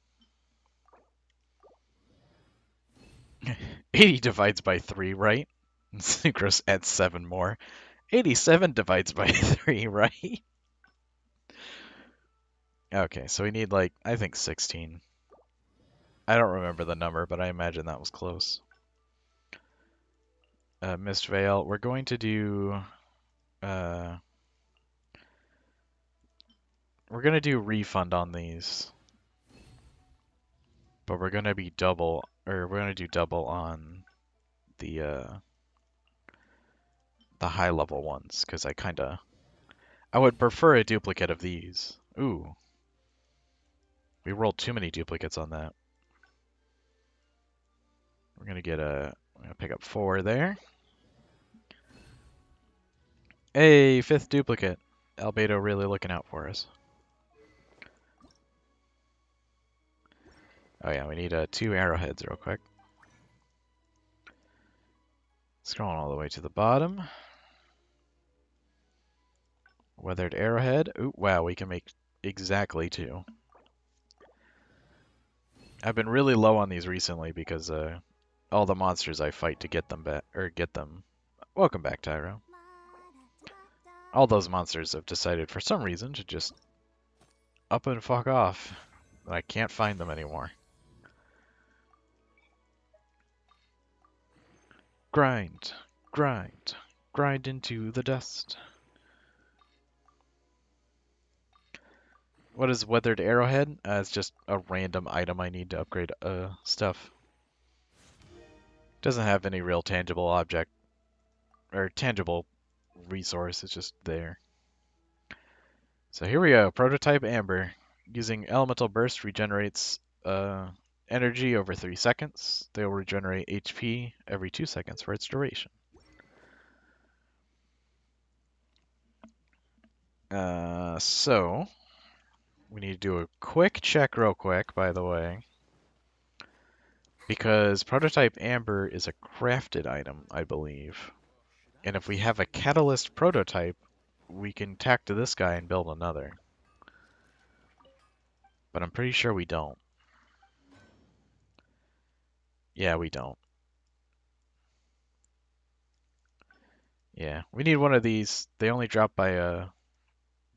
80 divides by 3, right? Sucrose adds 7 more. 87 divides by 3, right? Okay, so we need like, I think 16. I don't remember the number, but I imagine that was close. Mist Veil. We're going to do... we're going to do refund on these. But we're going to be double, or we're going to do double on the high level ones, because I would prefer a duplicate of these. Ooh. We rolled too many duplicates on that. We're going to pick up 4 there. Hey, 5th duplicate. Albedo really looking out for us. Oh yeah, we need 2 arrowheads real quick. Scrolling all the way to the bottom. Weathered arrowhead. Ooh, wow, we can make exactly 2. I've been really low on these recently because all the monsters I fight to get them back, or get them. Welcome back, Tyro. All those monsters have decided for some reason to just up and fuck off. I can't find them anymore. Grind, grind, grind into the dust. What is weathered arrowhead? It's just a random item I need to upgrade stuff. Doesn't have any real tangible object or tangible resource. It's just there. So here we go. Prototype Amber. Using Elemental Burst regenerates energy over 3 seconds. They will regenerate HP every 2 seconds for its duration. So we need to do a quick check real quick, by the way. Because Prototype Amber is a crafted item, I believe. And if we have a Catalyst prototype, we can tack to this guy and build another. But I'm pretty sure we don't. Yeah, we don't. Yeah, we need one of these. They only drop by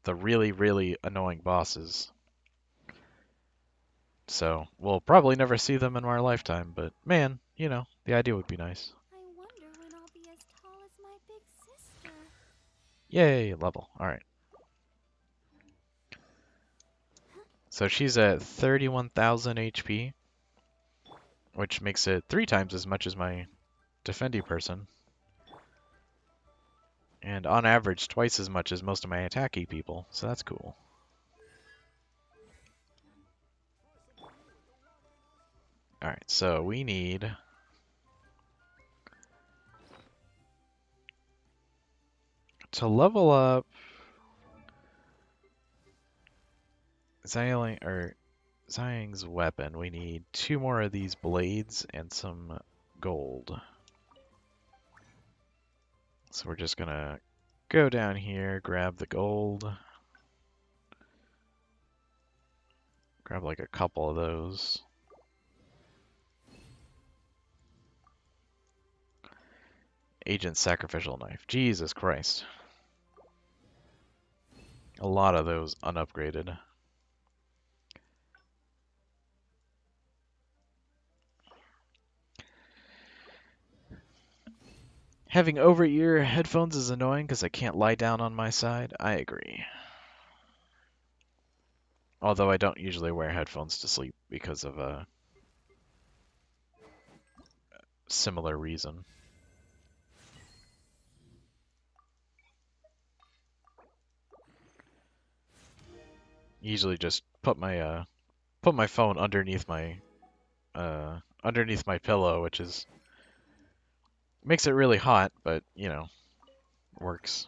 the really, really annoying bosses. So we'll probably never see them in our lifetime, but man, you know, the idea would be nice. I wonder when I'll be as tall as my big sister. Yay, level. Alright. So she's at 31,000 HP, which makes it 3 times as much as my defendy person. And on average, twice as much as most of my attacky people, so that's cool. Alright, so we need... to level up... Zhang's weapon. We need 2 more of these blades and some gold. So we're just gonna go down here, grab the gold. Grab like a couple of those. Agent Sacrificial Knife. Jesus Christ. A lot of those unupgraded. Having over-ear headphones is annoying because I can't lie down on my side. I agree. Although I don't usually wear headphones to sleep because of a similar reason. Usually just put my phone underneath my pillow, which is makes it really hot, but you know, works.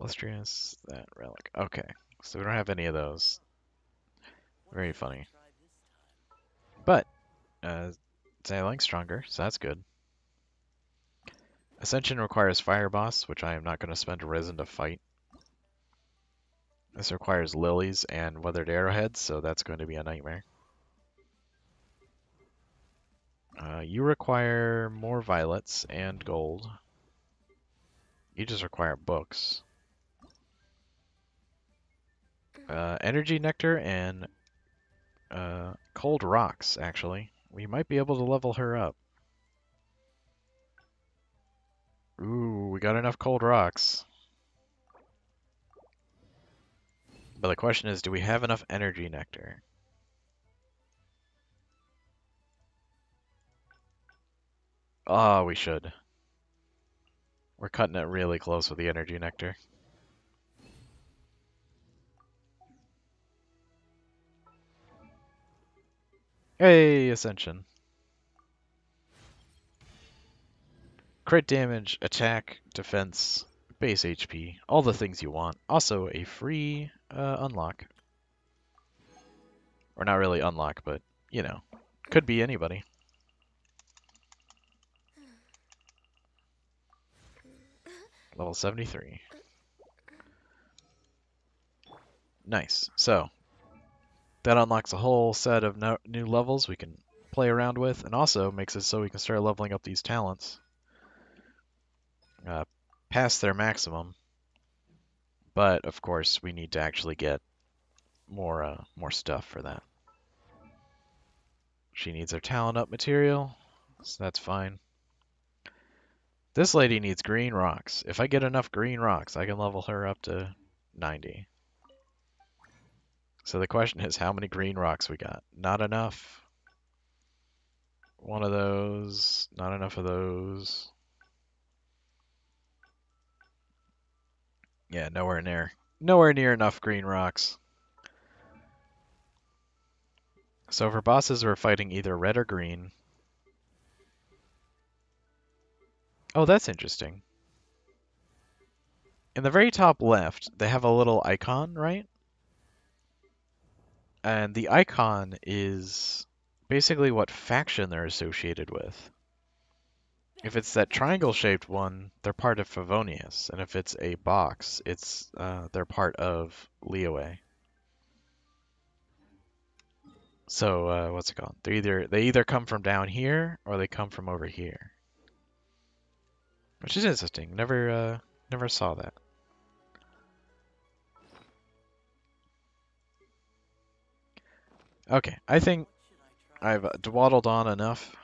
Illustrious, that relic. Okay, so we don't have any of those. Very funny. But, Xiaoling's stronger, so that's good. Ascension requires Fire Boss, which I am not going to spend Risen to fight. This requires Lilies and Weathered Arrowheads, so that's going to be a nightmare. You require more Violets and Gold. You just require books. Energy Nectar and Cold Rocks, actually. We might be able to level her up. Ooh, we got enough Cold Rocks. But the question is, do we have enough Energy Nectar? Oh, we should. We're cutting it really close with the Energy Nectar. Hey, Ascension. Crit damage, attack, defense, base HP, all the things you want. Also a free unlock. Or not really unlock, but, you know, could be anybody. Level 73. Nice. So, that unlocks a whole set of new levels we can play around with, and also makes it so we can start leveling up these talents past their maximum. But, of course, we need to actually get more stuff for that. She needs her talent up material, so that's fine. This lady needs green rocks. If I get enough green rocks, I can level her up to 90. So the question is, how many green rocks we got? Not enough. One of those. Not enough of those. Yeah, nowhere near. Nowhere near enough green rocks. So for bosses, we're fighting either red or green. Oh, that's interesting. In the very top left, they have a little icon, right? And the icon is basically what faction they're associated with. If it's that triangle-shaped one, they're part of Favonius, and if it's a box, it's they're part of Liyue. So what's it called? They either come from down here or they come from over here, which is interesting. Never saw that. Okay, I think I've dwaddled on enough.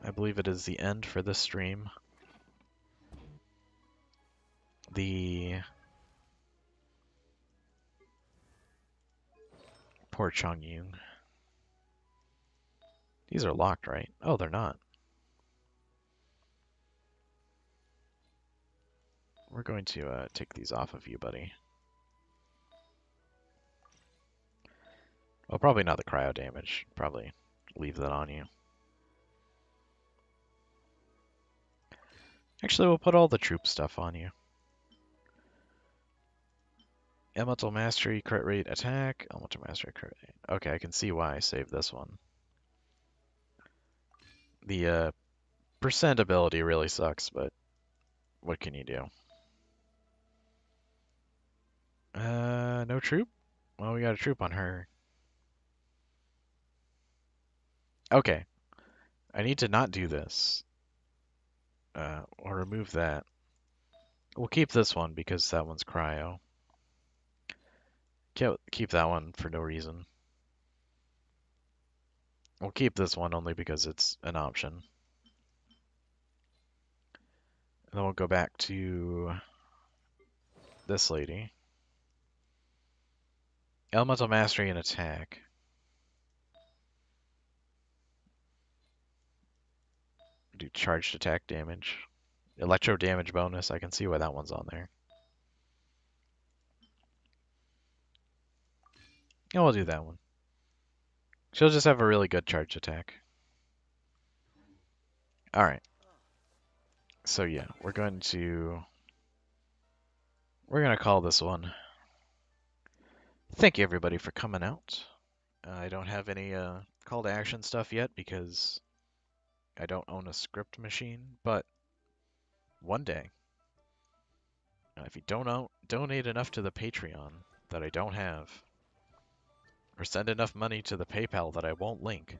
I believe it is the end for this stream. The poor Chongyun. These are locked, right? Oh, they're not. We're going to take these off of you, buddy. Well, probably not the cryo damage. Probably leave that on you. Actually, we'll put all the troop stuff on you. Elemental Mastery, crit rate, attack. Elemental Mastery, crit rate. Okay, I can see why I saved this one. The percent ability really sucks, but what can you do? No troop? Well, we got a troop on her. Okay, I need to not do this. Or remove that. We'll keep this one because that one's cryo. Keep that one for no reason. We'll keep this one only because it's an option. And then we'll go back to this lady. Elemental Mastery and attack. Do charged attack damage. Electro damage bonus. I can see why that one's on there. Yeah, we'll do that one. She'll just have a really good charge attack. Alright. So yeah, we're going to call this one. Thank you everybody for coming out. I don't have any call to action stuff yet because I don't own a script machine, but one day, if you don't donate enough to the Patreon that I don't have, or send enough money to the PayPal that I won't link,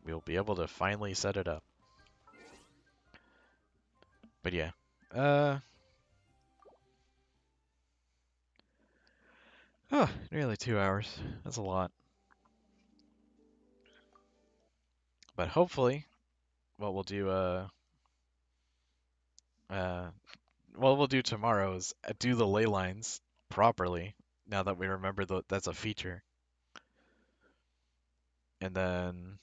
we'll be able to finally set it up. But yeah, oh, nearly 2 hours. That's a lot. But hopefully, what we'll do, uh, what we'll do tomorrow is do the ley lines properly. Now that we remember that that's a feature, and then,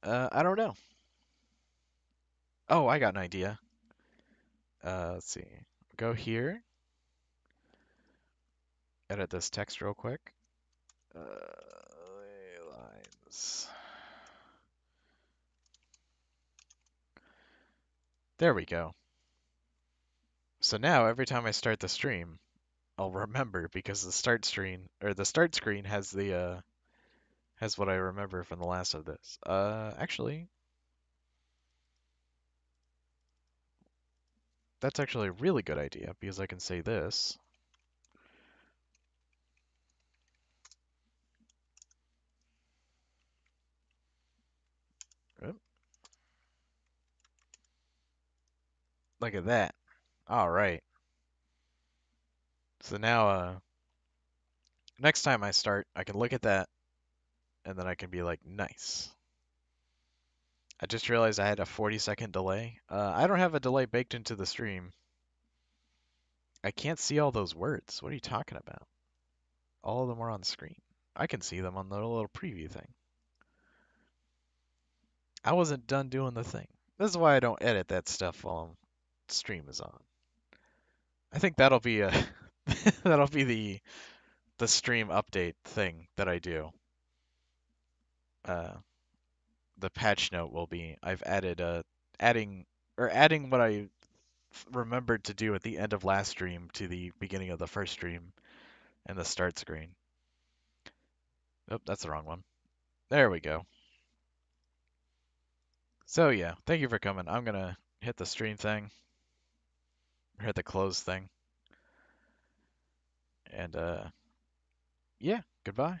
I don't know. Oh, I got an idea. Let's see. Go here. Edit this text real quick. Ley lines. There we go. So now every time I start the stream, I'll remember because the start screen has the has what I remember from the last of this. Actually, that's actually a really good idea because I can say this. Oop, look at that. All right. So now, next time I start, I can look at that and then I can be like, nice. I just realized I had a 40-second delay. I don't have a delay baked into the stream. I can't see all those words. What are you talking about? All of them are on screen. I can see them on the little preview thing. I wasn't done doing the thing. This is why I don't edit that stuff while stream is on. I think that'll be a that'll be the stream update thing that I do. Uh, the patch note will be I've added adding what I remembered to do at the end of last stream to the beginning of the first stream and the start screen. Oh, that's the wrong one. There we go. So yeah, thank you for coming. I'm gonna hit the stream thing, or hit the close thing, and yeah, goodbye.